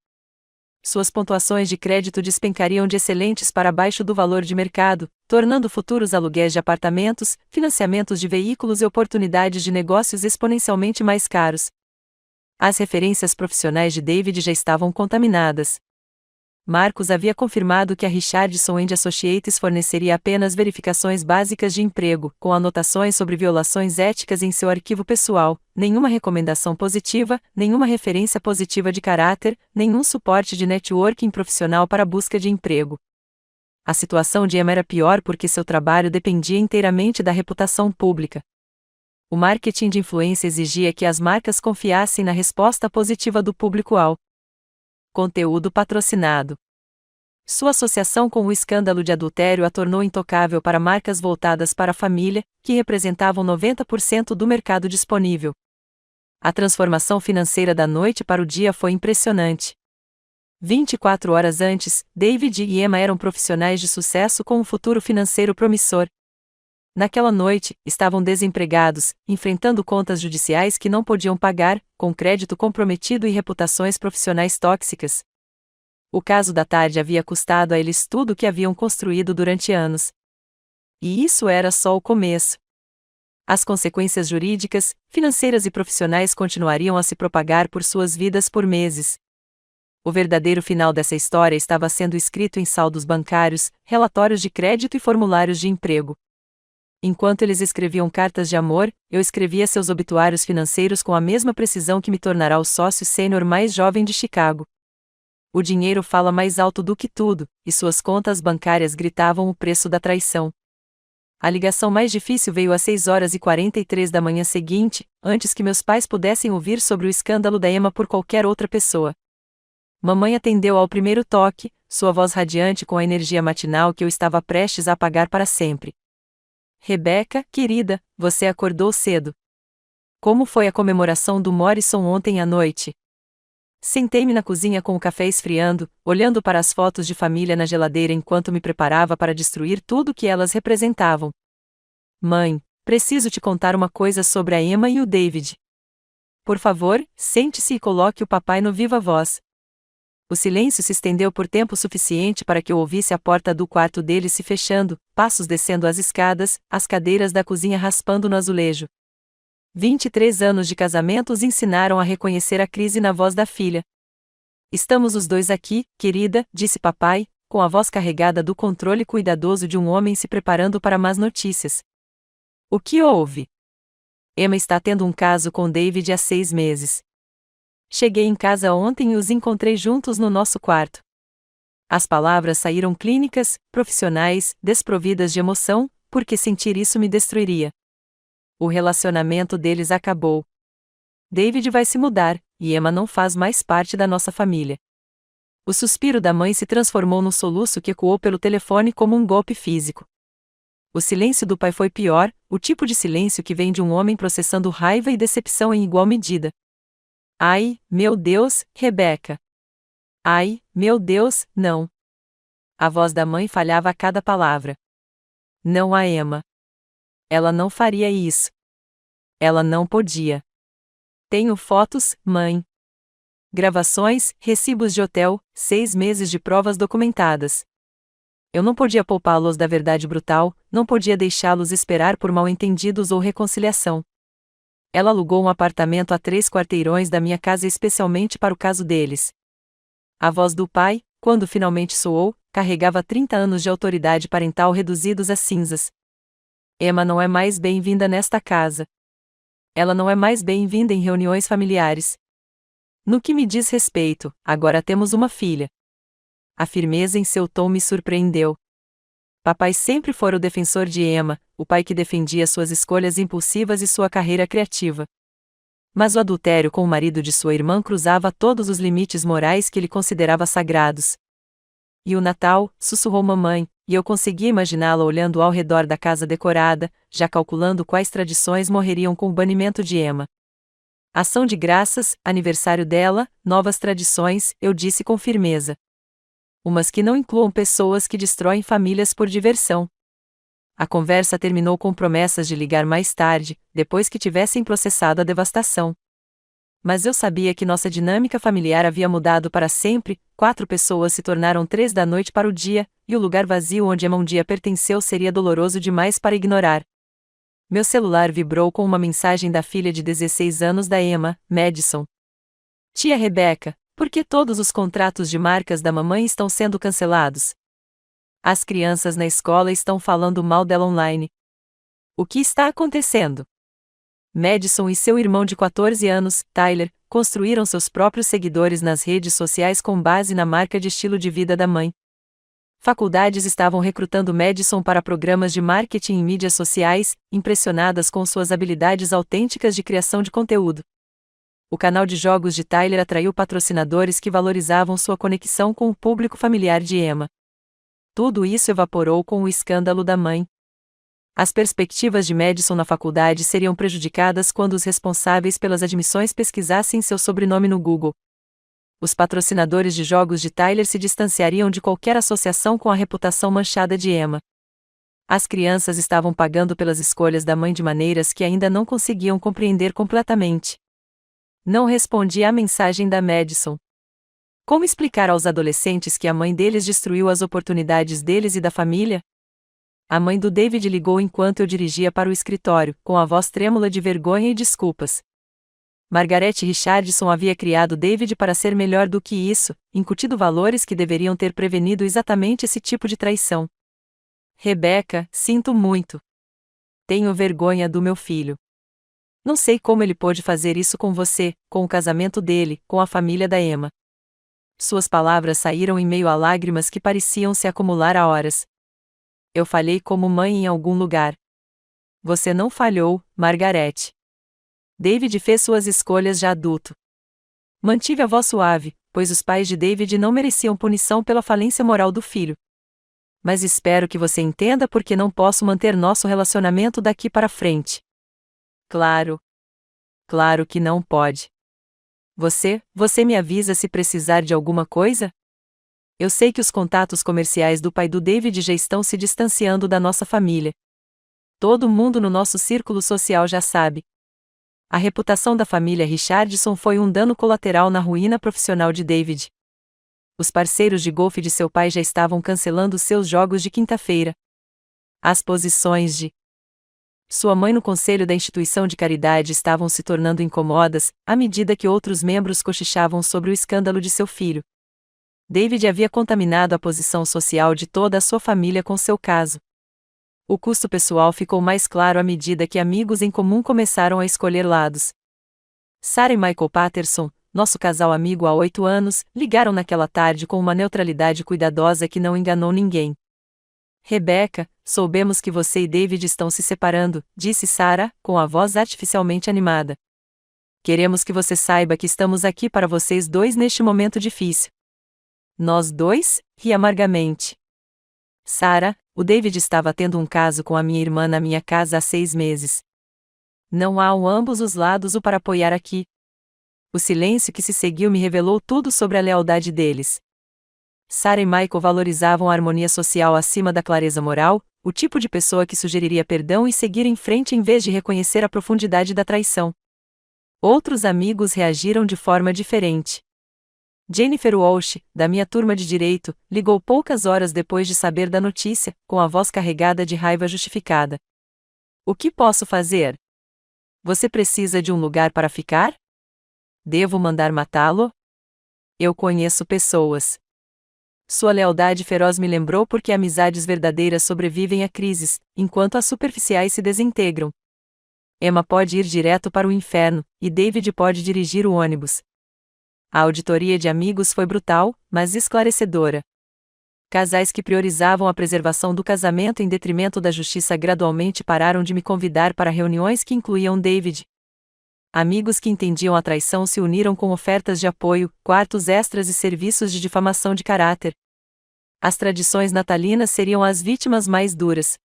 Suas pontuações de crédito despencariam de excelentes para abaixo do valor de mercado, tornando futuros aluguéis de apartamentos, financiamentos de veículos e oportunidades de negócios exponencialmente mais caros. As referências profissionais de David já estavam contaminadas. Marcos havia confirmado que a Richardson & Associates forneceria apenas verificações básicas de emprego, com anotações sobre violações éticas em seu arquivo pessoal, nenhuma recomendação positiva, nenhuma referência positiva de caráter, nenhum suporte de networking profissional para a busca de emprego. A situação de Emma era pior porque seu trabalho dependia inteiramente da reputação pública. O marketing de influência exigia que as marcas confiassem na resposta positiva do público ao conteúdo patrocinado. Sua associação com o escândalo de adultério a tornou intocável para marcas voltadas para a família, que representavam 90% do mercado disponível. A transformação financeira da noite para o dia foi impressionante. 24 horas antes, David e Emma eram profissionais de sucesso com um futuro financeiro promissor. Naquela noite, estavam desempregados, enfrentando contas judiciais que não podiam pagar, com crédito comprometido e reputações profissionais tóxicas. O caso da tarde havia custado a eles tudo o que haviam construído durante anos. E isso era só o começo. As consequências jurídicas, financeiras e profissionais continuariam a se propagar por suas vidas por meses. O verdadeiro final dessa história estava sendo escrito em saldos bancários, relatórios de crédito e formulários de emprego. Enquanto eles escreviam cartas de amor, eu escrevia seus obituários financeiros com a mesma precisão que me tornará o sócio sênior mais jovem de Chicago. O dinheiro fala mais alto do que tudo, e suas contas bancárias gritavam o preço da traição. A ligação mais difícil veio às 6h43 da manhã seguinte, antes que meus pais pudessem ouvir sobre o escândalo da Emma por qualquer outra pessoa. Mamãe atendeu ao primeiro toque, sua voz radiante com a energia matinal que eu estava prestes a apagar para sempre. Rebeca, querida, você acordou cedo. Como foi a comemoração do Morrison ontem à noite? Sentei-me na cozinha com o café esfriando, olhando para as fotos de família na geladeira enquanto me preparava para destruir tudo o que elas representavam. Mãe, preciso te contar uma coisa sobre a Emma e o David. Por favor, sente-se e coloque o papai no viva voz. O silêncio se estendeu por tempo suficiente para que eu ouvisse a porta do quarto deles se fechando, passos descendo as escadas, as cadeiras da cozinha raspando no azulejo. 23 anos de casamento os ensinaram a reconhecer a crise na voz da filha. Estamos os dois aqui, querida, disse papai, com a voz carregada do controle cuidadoso de um homem se preparando para más notícias. O que houve? Emma está tendo um caso com David há 6 meses. Cheguei em casa ontem e os encontrei juntos no nosso quarto. As palavras saíram clínicas, profissionais, desprovidas de emoção, porque sentir isso me destruiria. O relacionamento deles acabou. David vai se mudar, e Emma não faz mais parte da nossa família. O suspiro da mãe se transformou num soluço que ecoou pelo telefone como um golpe físico. O silêncio do pai foi pior, o tipo de silêncio que vem de um homem processando raiva e decepção em igual medida. Ai, meu Deus, Rebeca. Ai, meu Deus, não. A voz da mãe falhava a cada palavra. Não a Emma. Ela não faria isso. Ela não podia. Tenho fotos, mãe. Gravações, recibos de hotel, 6 meses de provas documentadas. Eu não podia poupá-los da verdade brutal, não podia deixá-los esperar por mal-entendidos ou reconciliação. Ela alugou um apartamento a 3 quarteirões da minha casa especialmente para o caso deles. A voz do pai, quando finalmente soou, carregava 30 anos de autoridade parental reduzidos a cinzas. Emma não é mais bem-vinda nesta casa. Ela não é mais bem-vinda em reuniões familiares. No que me diz respeito, agora temos uma filha. A firmeza em seu tom me surpreendeu. Papai sempre fora o defensor de Emma, o pai que defendia suas escolhas impulsivas e sua carreira criativa. Mas o adultério com o marido de sua irmã cruzava todos os limites morais que ele considerava sagrados. E o Natal, sussurrou mamãe, e eu conseguia imaginá-la olhando ao redor da casa decorada, já calculando quais tradições morreriam com o banimento de Emma. Ação de graças, aniversário dela, novas tradições, eu disse com firmeza. Umas que não incluam pessoas que destroem famílias por diversão. A conversa terminou com promessas de ligar mais tarde, depois que tivessem processado a devastação. Mas eu sabia que nossa dinâmica familiar havia mudado para sempre, 4 pessoas se tornaram 3 da noite para o dia, e o lugar vazio onde Emma um dia pertenceu seria doloroso demais para ignorar. Meu celular vibrou com uma mensagem da filha de 16 anos da Emma, Madison. Tia Rebeca, por que todos os contratos de marcas da mamãe estão sendo cancelados? As crianças na escola estão falando mal dela online. O que está acontecendo? Madison e seu irmão de 14 anos, Tyler, construíram seus próprios seguidores nas redes sociais com base na marca de estilo de vida da mãe. Faculdades estavam recrutando Madison para programas de marketing em mídias sociais, impressionadas com suas habilidades autênticas de criação de conteúdo. O canal de jogos de Tyler atraiu patrocinadores que valorizavam sua conexão com o público familiar de Emma. Tudo isso evaporou com o escândalo da mãe. As perspectivas de Madison na faculdade seriam prejudicadas quando os responsáveis pelas admissões pesquisassem seu sobrenome no Google. Os patrocinadores de jogos de Tyler se distanciariam de qualquer associação com a reputação manchada de Emma. As crianças estavam pagando pelas escolhas da mãe de maneiras que ainda não conseguiam compreender completamente. Não respondi à mensagem da Madison. Como explicar aos adolescentes que a mãe deles destruiu as oportunidades deles e da família? A mãe do David ligou enquanto eu dirigia para o escritório, com a voz trêmula de vergonha e desculpas. Margaret Richardson havia criado David para ser melhor do que isso, incutido valores que deveriam ter prevenido exatamente esse tipo de traição. Rebecca, sinto muito. Tenho vergonha do meu filho. Não sei como ele pôde fazer isso com você, com o casamento dele, com a família da Emma. Suas palavras saíram em meio a lágrimas que pareciam se acumular há horas. Eu falhei como mãe em algum lugar. Você não falhou, Margaret. David fez suas escolhas já adulto. Mantive a voz suave, pois os pais de David não mereciam punição pela falência moral do filho. Mas espero que você entenda por que não posso manter nosso relacionamento daqui para frente. Claro. Claro que não pode. Você me avisa se precisar de alguma coisa? Eu sei que os contatos comerciais do pai do David já estão se distanciando da nossa família. Todo mundo no nosso círculo social já sabe. A reputação da família Richardson foi um dano colateral na ruína profissional de David. Os parceiros de golfe de seu pai já estavam cancelando seus jogos de quinta-feira. As posições de sua mãe no conselho da instituição de caridade estavam se tornando incomodas, à medida que outros membros cochichavam sobre o escândalo de seu filho. David havia contaminado a posição social de toda a sua família com seu caso. O custo pessoal ficou mais claro à medida que amigos em comum começaram a escolher lados. Sarah e Michael Patterson, nosso casal amigo há 8 anos, ligaram naquela tarde com uma neutralidade cuidadosa que não enganou ninguém. Rebecca, soubemos que você e David estão se separando, disse Sarah, com a voz artificialmente animada. Queremos que você saiba que estamos aqui para vocês dois neste momento difícil. Nós dois? Ri amargamente. Sarah, o David estava tendo um caso com a minha irmã na minha casa há 6 meses. Não há ambos os lados o para apoiar aqui. O silêncio que se seguiu me revelou tudo sobre a lealdade deles. Sarah e Michael valorizavam a harmonia social acima da clareza moral, o tipo de pessoa que sugeriria perdão e seguir em frente em vez de reconhecer a profundidade da traição. Outros amigos reagiram de forma diferente. Jennifer Walsh, da minha turma de direito, ligou poucas horas depois de saber da notícia, com a voz carregada de raiva justificada. O que posso fazer? Você precisa de um lugar para ficar? Devo mandar matá-lo? Eu conheço pessoas. Sua lealdade feroz me lembrou porque amizades verdadeiras sobrevivem a crises, enquanto as superficiais se desintegram. Emma pode ir direto para o inferno, e David pode dirigir o ônibus. A auditoria de amigos foi brutal, mas esclarecedora. Casais que priorizavam a preservação do casamento em detrimento da justiça gradualmente pararam de me convidar para reuniões que incluíam David. Amigos que entendiam a traição se uniram com ofertas de apoio, quartos extras e serviços de difamação de caráter. As tradições natalinas seriam as vítimas mais duras.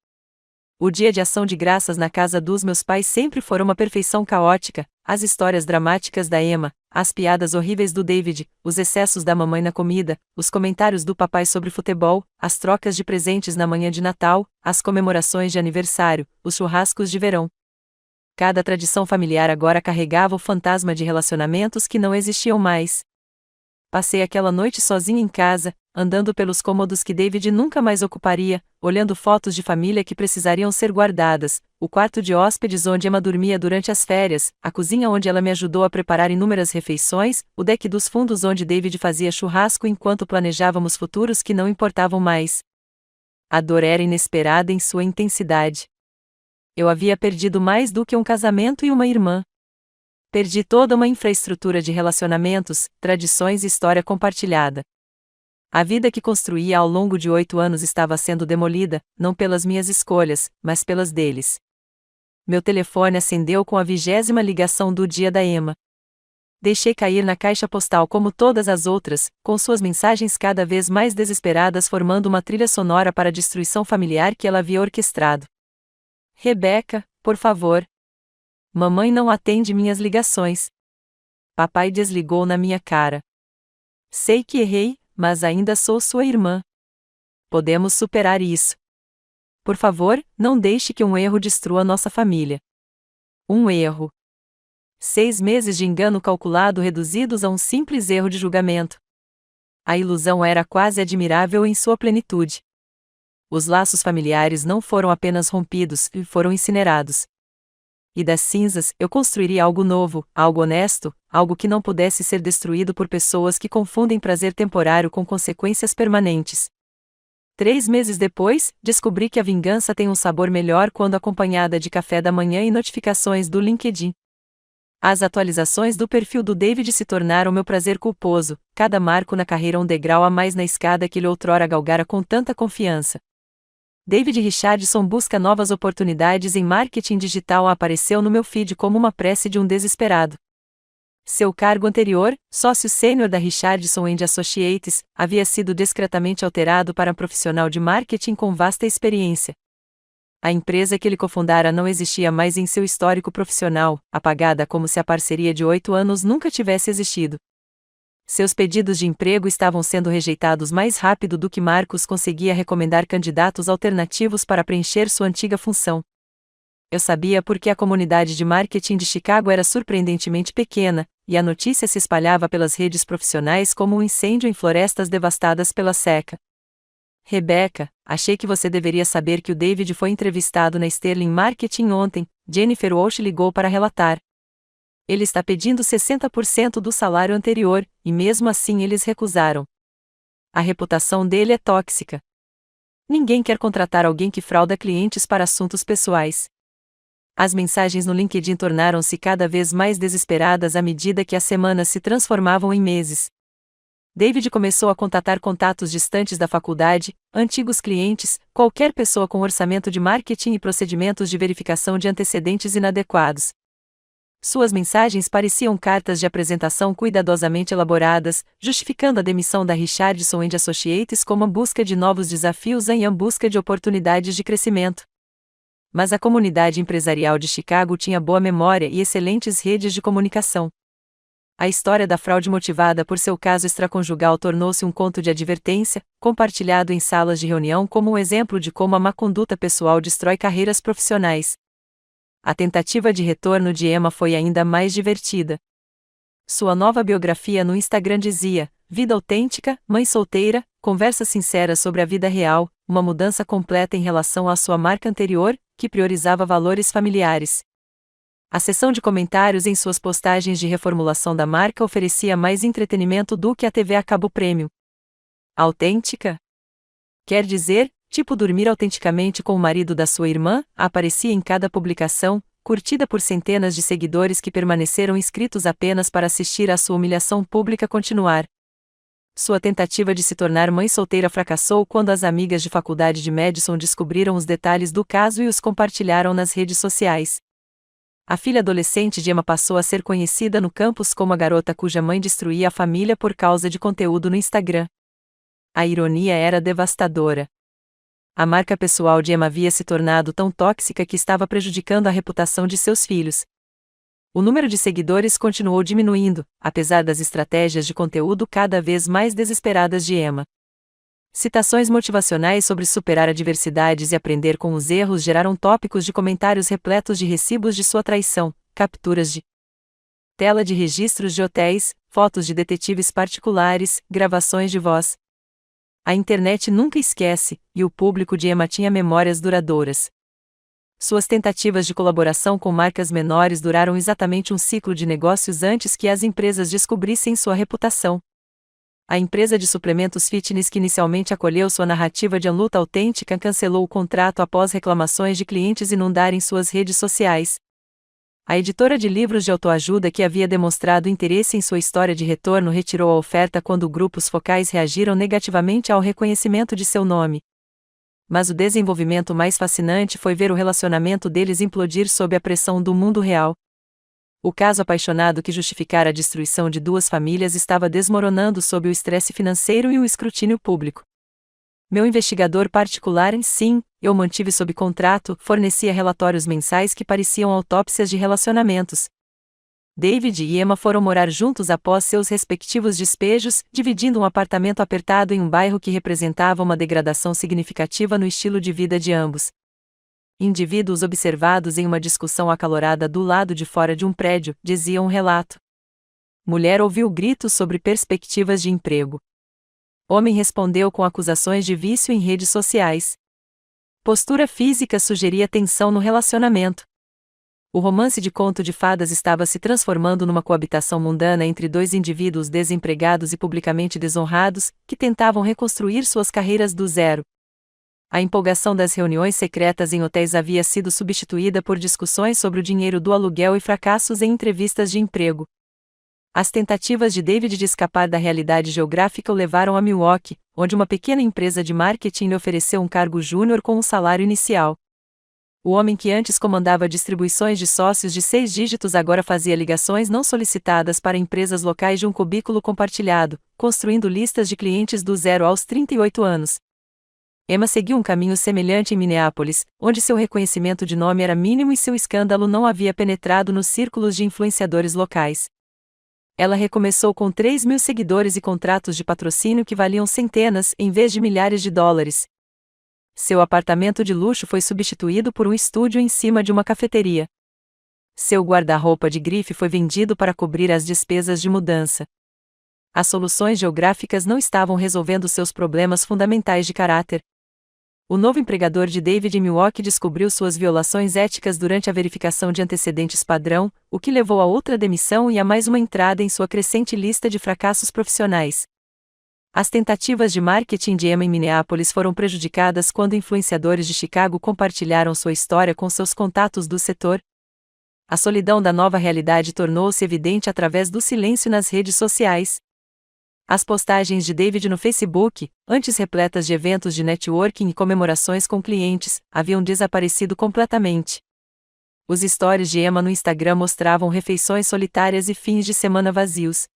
O dia de ação de graças na casa dos meus pais sempre foi uma perfeição caótica, as histórias dramáticas da Emma, as piadas horríveis do David, os excessos da mamãe na comida, os comentários do papai sobre futebol, as trocas de presentes na manhã de Natal, as comemorações de aniversário, os churrascos de verão. Cada tradição familiar agora carregava o fantasma de relacionamentos que não existiam mais. Passei aquela noite sozinha em casa, andando pelos cômodos que David nunca mais ocuparia, olhando fotos de família que precisariam ser guardadas, o quarto de hóspedes onde Emma dormia durante as férias, a cozinha onde ela me ajudou a preparar inúmeras refeições, o deck dos fundos onde David fazia churrasco enquanto planejávamos futuros que não importavam mais. A dor era inesperada em sua intensidade. Eu havia perdido mais do que um casamento e uma irmã. Perdi toda uma infraestrutura de relacionamentos, tradições e história compartilhada. A vida que construía ao longo de 8 anos estava sendo demolida, não pelas minhas escolhas, mas pelas deles. Meu telefone acendeu com a 20ª ligação do dia da Emma. Deixei cair na caixa postal como todas as outras, com suas mensagens cada vez mais desesperadas formando uma trilha sonora para a destruição familiar que ela havia orquestrado. Rebeca, por favor. Mamãe não atende minhas ligações. Papai desligou na minha cara. Sei que errei, mas ainda sou sua irmã. Podemos superar isso. Por favor, não deixe que um erro destrua nossa família. Um erro. 6 meses de engano calculado reduzidos a um simples erro de julgamento. A ilusão era quase admirável em sua plenitude. Os laços familiares não foram apenas rompidos, foram incinerados. E das cinzas, eu construiria algo novo, algo honesto, algo que não pudesse ser destruído por pessoas que confundem prazer temporário com consequências permanentes. 3 meses depois, descobri que a vingança tem um sabor melhor quando acompanhada de café da manhã e notificações do LinkedIn. As atualizações do perfil do David se tornaram meu prazer culposo, cada marco na carreira um degrau a mais na escada que ele outrora galgara com tanta confiança. David Richardson busca novas oportunidades em marketing digital apareceu no meu feed como uma prece de um desesperado. Seu cargo anterior, sócio sênior da Richardson & Associates, havia sido discretamente alterado para profissional de marketing com vasta experiência. A empresa que ele cofundara não existia mais em seu histórico profissional, apagada como se a parceria de 8 anos nunca tivesse existido. Seus pedidos de emprego estavam sendo rejeitados mais rápido do que Marcus conseguia recomendar candidatos alternativos para preencher sua antiga função. Eu sabia porque a comunidade de marketing de Chicago era surpreendentemente pequena, e a notícia se espalhava pelas redes profissionais como um incêndio em florestas devastadas pela seca. Rebeca, achei que você deveria saber que o David foi entrevistado na Sterling Marketing ontem, Jennifer Walsh ligou para relatar. Ele está pedindo 60% do salário anterior, e mesmo assim eles recusaram. A reputação dele é tóxica. Ninguém quer contratar alguém que frauda clientes para assuntos pessoais. As mensagens no LinkedIn tornaram-se cada vez mais desesperadas à medida que as semanas se transformavam em meses. David começou a contatar contatos distantes da faculdade, antigos clientes, qualquer pessoa com orçamento de marketing e procedimentos de verificação de antecedentes inadequados. Suas mensagens pareciam cartas de apresentação cuidadosamente elaboradas, justificando a demissão da Richardson & Associates como a busca de novos desafios em busca de oportunidades de crescimento. Mas a comunidade empresarial de Chicago tinha boa memória e excelentes redes de comunicação. A história da fraude motivada por seu caso extraconjugal tornou-se um conto de advertência, compartilhado em salas de reunião como um exemplo de como a má conduta pessoal destrói carreiras profissionais. A tentativa de retorno de Emma foi ainda mais divertida. Sua nova biografia no Instagram dizia: vida autêntica, mãe solteira, conversas sinceras sobre a vida real, uma mudança completa em relação à sua marca anterior, que priorizava valores familiares. A seção de comentários em suas postagens de reformulação da marca oferecia mais entretenimento do que a TV a cabo premium. Autêntica? Quer dizer, tipo dormir autenticamente com o marido da sua irmã, aparecia em cada publicação, curtida por centenas de seguidores que permaneceram inscritos apenas para assistir à sua humilhação pública continuar. Sua tentativa de se tornar mãe solteira fracassou quando as amigas de faculdade de Madison descobriram os detalhes do caso e os compartilharam nas redes sociais. A filha adolescente de Emma passou a ser conhecida no campus como a garota cuja mãe destruía a família por causa de conteúdo no Instagram. A ironia era devastadora. A marca pessoal de Emma havia se tornado tão tóxica que estava prejudicando a reputação de seus filhos. O número de seguidores continuou diminuindo, apesar das estratégias de conteúdo cada vez mais desesperadas de Emma. Citações motivacionais sobre superar adversidades e aprender com os erros geraram tópicos de comentários repletos de recibos de sua traição, capturas de tela de registros de hotéis, fotos de detetives particulares, gravações de voz. A internet nunca esquece, e o público de Emma tinha memórias duradouras. Suas tentativas de colaboração com marcas menores duraram exatamente um ciclo de negócios antes que as empresas descobrissem sua reputação. A empresa de suplementos fitness que inicialmente acolheu sua narrativa de luta autêntica cancelou o contrato após reclamações de clientes inundarem suas redes sociais. A editora de livros de autoajuda que havia demonstrado interesse em sua história de retorno retirou a oferta quando grupos focais reagiram negativamente ao reconhecimento de seu nome. Mas o desenvolvimento mais fascinante foi ver o relacionamento deles implodir sob a pressão do mundo real. O caso apaixonado que justificara a destruição de duas famílias estava desmoronando sob o estresse financeiro e o escrutínio público. Meu investigador particular, sim, eu mantive sob contrato, fornecia relatórios mensais que pareciam autópsias de relacionamentos. David e Emma foram morar juntos após seus respectivos despejos, dividindo um apartamento apertado em um bairro que representava uma degradação significativa no estilo de vida de ambos. Indivíduos observados em uma discussão acalorada do lado de fora de um prédio, dizia um relato. Mulher ouviu gritos sobre perspectivas de emprego. Homem respondeu com acusações de vício em redes sociais. Postura física sugeria tensão no relacionamento. O romance de conto de fadas estava se transformando numa coabitação mundana entre dois indivíduos desempregados e publicamente desonrados, que tentavam reconstruir suas carreiras do zero. A empolgação das reuniões secretas em hotéis havia sido substituída por discussões sobre o dinheiro do aluguel e fracassos em entrevistas de emprego. As tentativas de David de escapar da realidade geográfica o levaram a Milwaukee, onde uma pequena empresa de marketing lhe ofereceu um cargo júnior com um salário inicial. O homem que antes comandava distribuições de sócios de 6 dígitos agora fazia ligações não solicitadas para empresas locais de um cubículo compartilhado, construindo listas de clientes do zero aos 38 anos. Emma seguiu um caminho semelhante em Minneapolis, onde seu reconhecimento de nome era mínimo e seu escândalo não havia penetrado nos círculos de influenciadores locais. Ela recomeçou com 3.000 seguidores e contratos de patrocínio que valiam centenas, em vez de milhares de dólares. Seu apartamento de luxo foi substituído por um estúdio em cima de uma cafeteria. Seu guarda-roupa de grife foi vendido para cobrir as despesas de mudança. As soluções geográficas não estavam resolvendo seus problemas fundamentais de caráter. O novo empregador de David em Milwaukee descobriu suas violações éticas durante a verificação de antecedentes padrão, o que levou a outra demissão e a mais uma entrada em sua crescente lista de fracassos profissionais. As tentativas de marketing de Emma em Minneapolis foram prejudicadas quando influenciadores de Chicago compartilharam sua história com seus contatos do setor. A solidão da nova realidade tornou-se evidente através do silêncio nas redes sociais. As postagens de David no Facebook, antes repletas de eventos de networking e comemorações com clientes, haviam desaparecido completamente. Os stories de Emma no Instagram mostravam refeições solitárias e fins de semana vazios.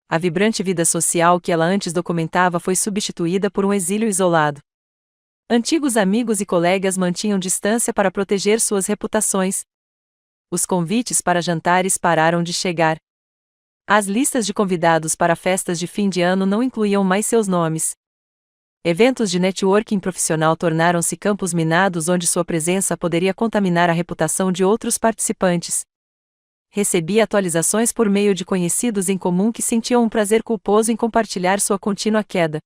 A vibrante vida social que ela antes documentava foi substituída por um exílio isolado. Antigos amigos e colegas mantinham distância para proteger suas reputações. Os convites para jantares pararam de chegar. As listas de convidados para festas de fim de ano não incluíam mais seus nomes. Eventos de networking profissional tornaram-se campos minados onde sua presença poderia contaminar a reputação de outros participantes. Recebia atualizações por meio de conhecidos em comum que sentiam um prazer culposo em compartilhar sua contínua queda.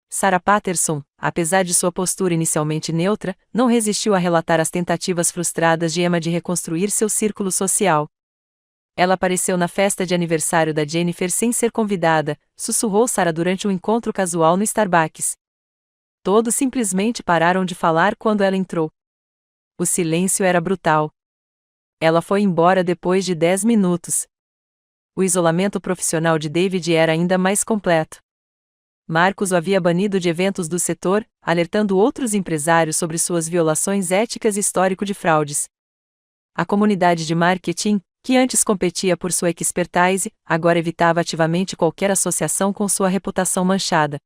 Sarah Patterson, apesar de sua postura inicialmente neutra, não resistiu a relatar as tentativas frustradas de Emma de reconstruir seu círculo social. Ela apareceu na festa de aniversário da Jennifer sem ser convidada, sussurrou Sarah durante um encontro casual no Starbucks. Todos simplesmente pararam de falar quando ela entrou. O silêncio era brutal. Ela foi embora depois de 10 minutos. O isolamento profissional de David era ainda mais completo. Marcus o havia banido de eventos do setor, alertando outros empresários sobre suas violações éticas e histórico de fraudes. A comunidade de marketing, que antes competia por sua expertise, agora evitava ativamente qualquer associação com sua reputação manchada.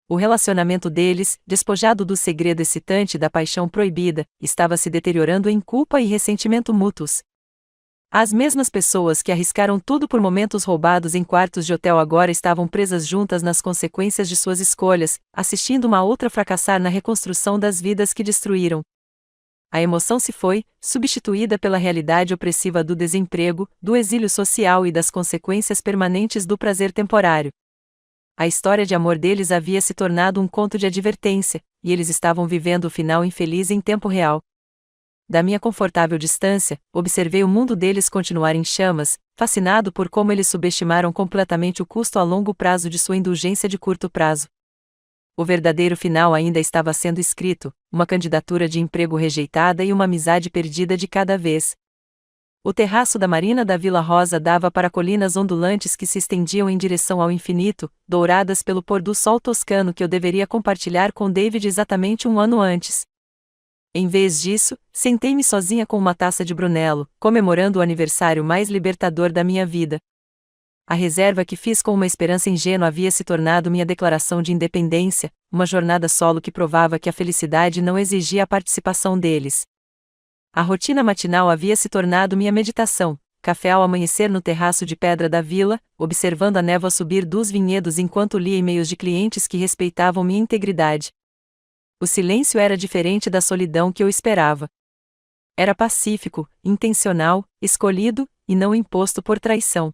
O relacionamento deles, despojado do segredo excitante da paixão proibida, estava se deteriorando em culpa e ressentimento mútuos. As mesmas pessoas que arriscaram tudo por momentos roubados em quartos de hotel agora estavam presas juntas nas consequências de suas escolhas, assistindo uma outra fracassar na reconstrução das vidas que destruíram. A emoção se foi, substituída pela realidade opressiva do desemprego, do exílio social e das consequências permanentes do prazer temporário. A história de amor deles havia se tornado um conto de advertência, e eles estavam vivendo o final infeliz em tempo real. Da minha confortável distância, observei o mundo deles continuar em chamas, fascinado por como eles subestimaram completamente o custo a longo prazo de sua indulgência de curto prazo. O verdadeiro final ainda estava sendo escrito, uma candidatura de emprego rejeitada e uma amizade perdida de cada vez. O terraço da marina da Vila Rosa dava para colinas ondulantes que se estendiam em direção ao infinito, douradas pelo pôr do sol toscano que eu deveria compartilhar com David exatamente um ano antes. Em vez disso, sentei-me sozinha com uma taça de Brunello, comemorando o aniversário mais libertador da minha vida. A reserva que fiz com uma esperança ingênua havia se tornado minha declaração de independência, uma jornada solo que provava que a felicidade não exigia a participação deles. A rotina matinal havia se tornado minha meditação, café ao amanhecer no terraço de pedra da vila, observando a névoa subir dos vinhedos enquanto lia e-mails de clientes que respeitavam minha integridade. O silêncio era diferente da solidão que eu esperava. Era pacífico, intencional, escolhido, e não imposto por traição.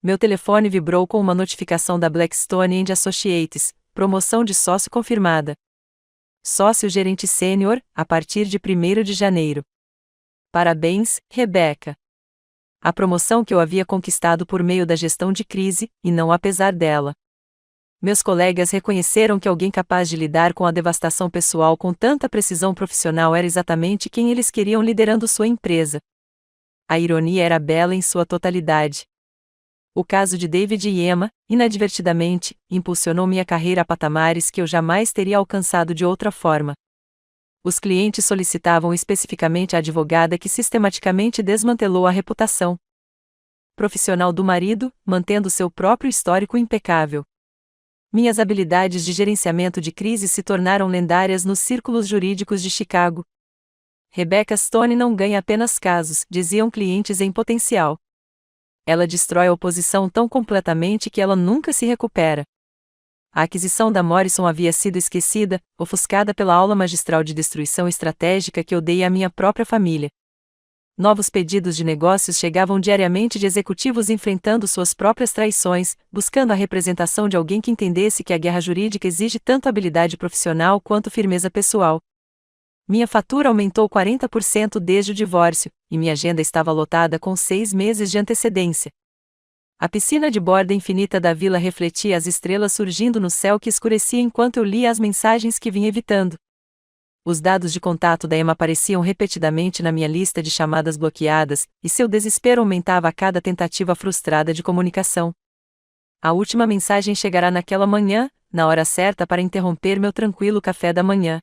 Meu telefone vibrou com uma notificação da Blackstone & Associates, promoção de sócio confirmada. Sócio gerente sênior, a partir de 1º de janeiro. Parabéns, Rebeca. A promoção que eu havia conquistado por meio da gestão de crise, e não apesar dela. Meus colegas reconheceram que alguém capaz de lidar com a devastação pessoal com tanta precisão profissional era exatamente quem eles queriam liderando sua empresa. A ironia era bela em sua totalidade. O caso de David e Emma, inadvertidamente, impulsionou minha carreira a patamares que eu jamais teria alcançado de outra forma. Os clientes solicitavam especificamente a advogada que sistematicamente desmantelou a reputação profissional do marido, mantendo seu próprio histórico impecável. Minhas habilidades de gerenciamento de crise se tornaram lendárias nos círculos jurídicos de Chicago. Rebecca Stone não ganha apenas casos, diziam clientes em potencial. Ela destrói a oposição tão completamente que ela nunca se recupera. A aquisição da Morrison havia sido esquecida, ofuscada pela aula magistral de destruição estratégica que eu dei à minha própria família. Novos pedidos de negócios chegavam diariamente de executivos enfrentando suas próprias traições, buscando a representação de alguém que entendesse que a guerra jurídica exige tanto habilidade profissional quanto firmeza pessoal. Minha fatura aumentou 40% desde o divórcio, e minha agenda estava lotada com 6 meses de antecedência. A piscina de borda infinita da vila refletia as estrelas surgindo no céu que escurecia enquanto eu lia as mensagens que vinha evitando. Os dados de contato da Emma apareciam repetidamente na minha lista de chamadas bloqueadas, e seu desespero aumentava a cada tentativa frustrada de comunicação. A última mensagem chegará naquela manhã, na hora certa para interromper meu tranquilo café da manhã.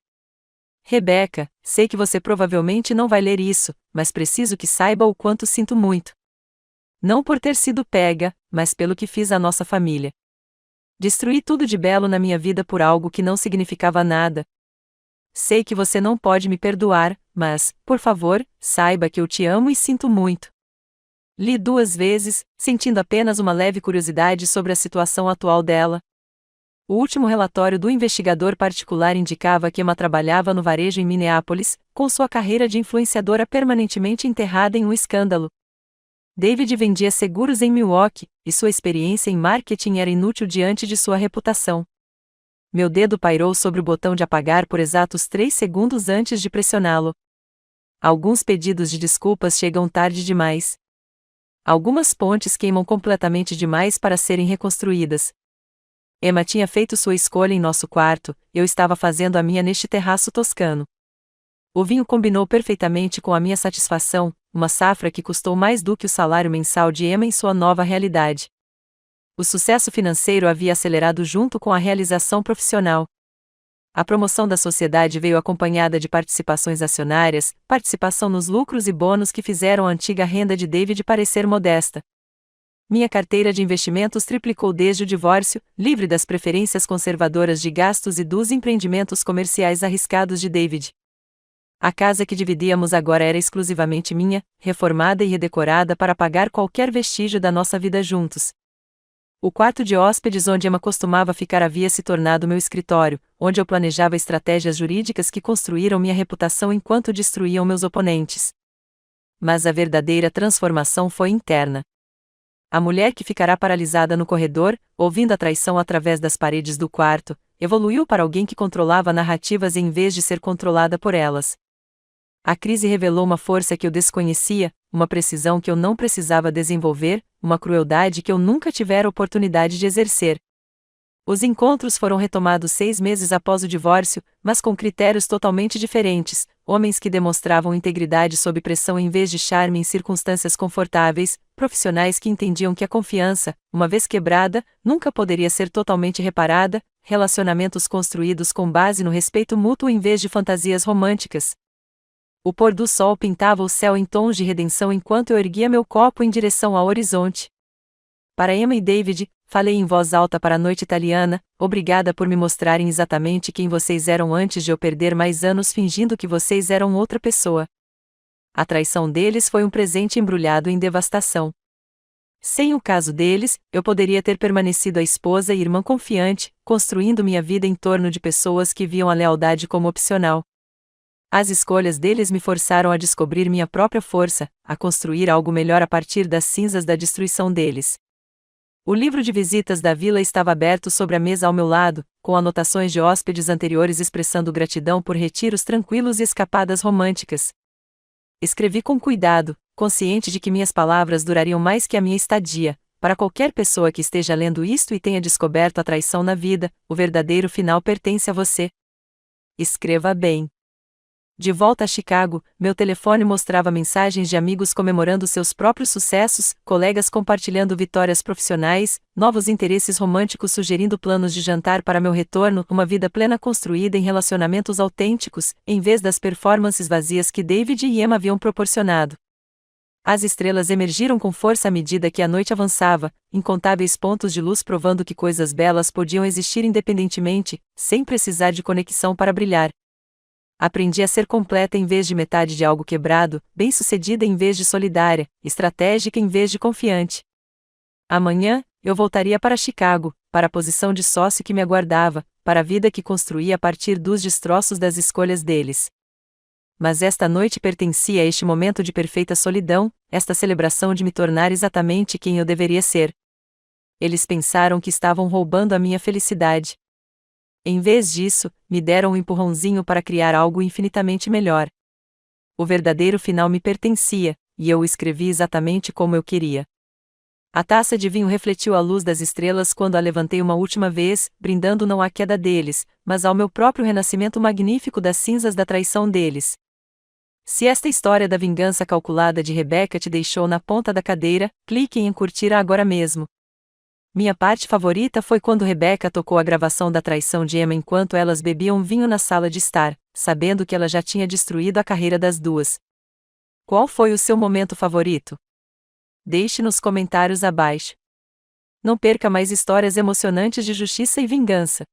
Rebeca, sei que você provavelmente não vai ler isso, mas preciso que saiba o quanto sinto muito. Não por ter sido pega, mas pelo que fiz à nossa família. Destruí tudo de belo na minha vida por algo que não significava nada. Sei que você não pode me perdoar, mas, por favor, saiba que eu te amo e sinto muito. Li 2 vezes, sentindo apenas uma leve curiosidade sobre a situação atual dela. O último relatório do investigador particular indicava que Emma trabalhava no varejo em Minneapolis, com sua carreira de influenciadora permanentemente enterrada em um escândalo. David vendia seguros em Milwaukee, e sua experiência em marketing era inútil diante de sua reputação. Meu dedo pairou sobre o botão de apagar por exatos 3 segundos antes de pressioná-lo. Alguns pedidos de desculpas chegam tarde demais. Algumas pontes queimam completamente demais para serem reconstruídas. Emma tinha feito sua escolha em nosso quarto, eu estava fazendo a minha neste terraço toscano. O vinho combinou perfeitamente com a minha satisfação, uma safra que custou mais do que o salário mensal de Emma em sua nova realidade. O sucesso financeiro havia acelerado junto com a realização profissional. A promoção da sociedade veio acompanhada de participações acionárias, participação nos lucros e bônus que fizeram a antiga renda de David parecer modesta. Minha carteira de investimentos triplicou desde o divórcio, livre das preferências conservadoras de gastos e dos empreendimentos comerciais arriscados de David. A casa que dividíamos agora era exclusivamente minha, reformada e redecorada para apagar qualquer vestígio da nossa vida juntos. O quarto de hóspedes onde Emma costumava ficar havia se tornado meu escritório, onde eu planejava estratégias jurídicas que construíram minha reputação enquanto destruíam meus oponentes. Mas a verdadeira transformação foi interna. A mulher que ficará paralisada no corredor, ouvindo a traição através das paredes do quarto, evoluiu para alguém que controlava narrativas em vez de ser controlada por elas. A crise revelou uma força que eu desconhecia, uma precisão que eu não precisava desenvolver, uma crueldade que eu nunca tivera oportunidade de exercer. Os encontros foram retomados 6 meses após o divórcio, mas com critérios totalmente diferentes: homens que demonstravam integridade sob pressão em vez de charme em circunstâncias confortáveis, profissionais que entendiam que a confiança, uma vez quebrada, nunca poderia ser totalmente reparada, relacionamentos construídos com base no respeito mútuo em vez de fantasias românticas. O pôr do sol pintava o céu em tons de redenção enquanto eu erguia meu copo em direção ao horizonte. Para Emma e David, falei em voz alta para a noite italiana: obrigada por me mostrarem exatamente quem vocês eram antes de eu perder mais anos fingindo que vocês eram outra pessoa. A traição deles foi um presente embrulhado em devastação. Sem o caso deles, eu poderia ter permanecido a esposa e irmã confiante, construindo minha vida em torno de pessoas que viam a lealdade como opcional. As escolhas deles me forçaram a descobrir minha própria força, a construir algo melhor a partir das cinzas da destruição deles. O livro de visitas da vila estava aberto sobre a mesa ao meu lado, com anotações de hóspedes anteriores expressando gratidão por retiros tranquilos e escapadas românticas. Escrevi com cuidado, consciente de que minhas palavras durariam mais que a minha estadia. Para qualquer pessoa que esteja lendo isto e tenha descoberto a traição na vida, o verdadeiro final pertence a você. Escreva bem. De volta a Chicago, meu telefone mostrava mensagens de amigos comemorando seus próprios sucessos, colegas compartilhando vitórias profissionais, novos interesses românticos sugerindo planos de jantar para meu retorno, uma vida plena construída em relacionamentos autênticos, em vez das performances vazias que David e Emma haviam proporcionado. As estrelas emergiram com força à medida que a noite avançava, incontáveis pontos de luz provando que coisas belas podiam existir independentemente, sem precisar de conexão para brilhar. Aprendi a ser completa em vez de metade de algo quebrado, bem-sucedida em vez de solidária, estratégica em vez de confiante. Amanhã, eu voltaria para Chicago, para a posição de sócio que me aguardava, para a vida que construía a partir dos destroços das escolhas deles. Mas esta noite pertencia a este momento de perfeita solidão, esta celebração de me tornar exatamente quem eu deveria ser. Eles pensaram que estavam roubando a minha felicidade. Em vez disso, me deram um empurrãozinho para criar algo infinitamente melhor. O verdadeiro final me pertencia, e eu o escrevi exatamente como eu queria. A taça de vinho refletiu a luz das estrelas quando a levantei uma última vez, brindando não à queda deles, mas ao meu próprio renascimento magnífico das cinzas da traição deles. Se esta história da vingança calculada de Rebecca te deixou na ponta da cadeira, clique em curtir agora mesmo. Minha parte favorita foi quando Rebecca tocou a gravação da traição de Emma enquanto elas bebiam vinho na sala de estar, sabendo que ela já tinha destruído a carreira das duas. Qual foi o seu momento favorito? Deixe nos comentários abaixo. Não perca mais histórias emocionantes de justiça e vingança.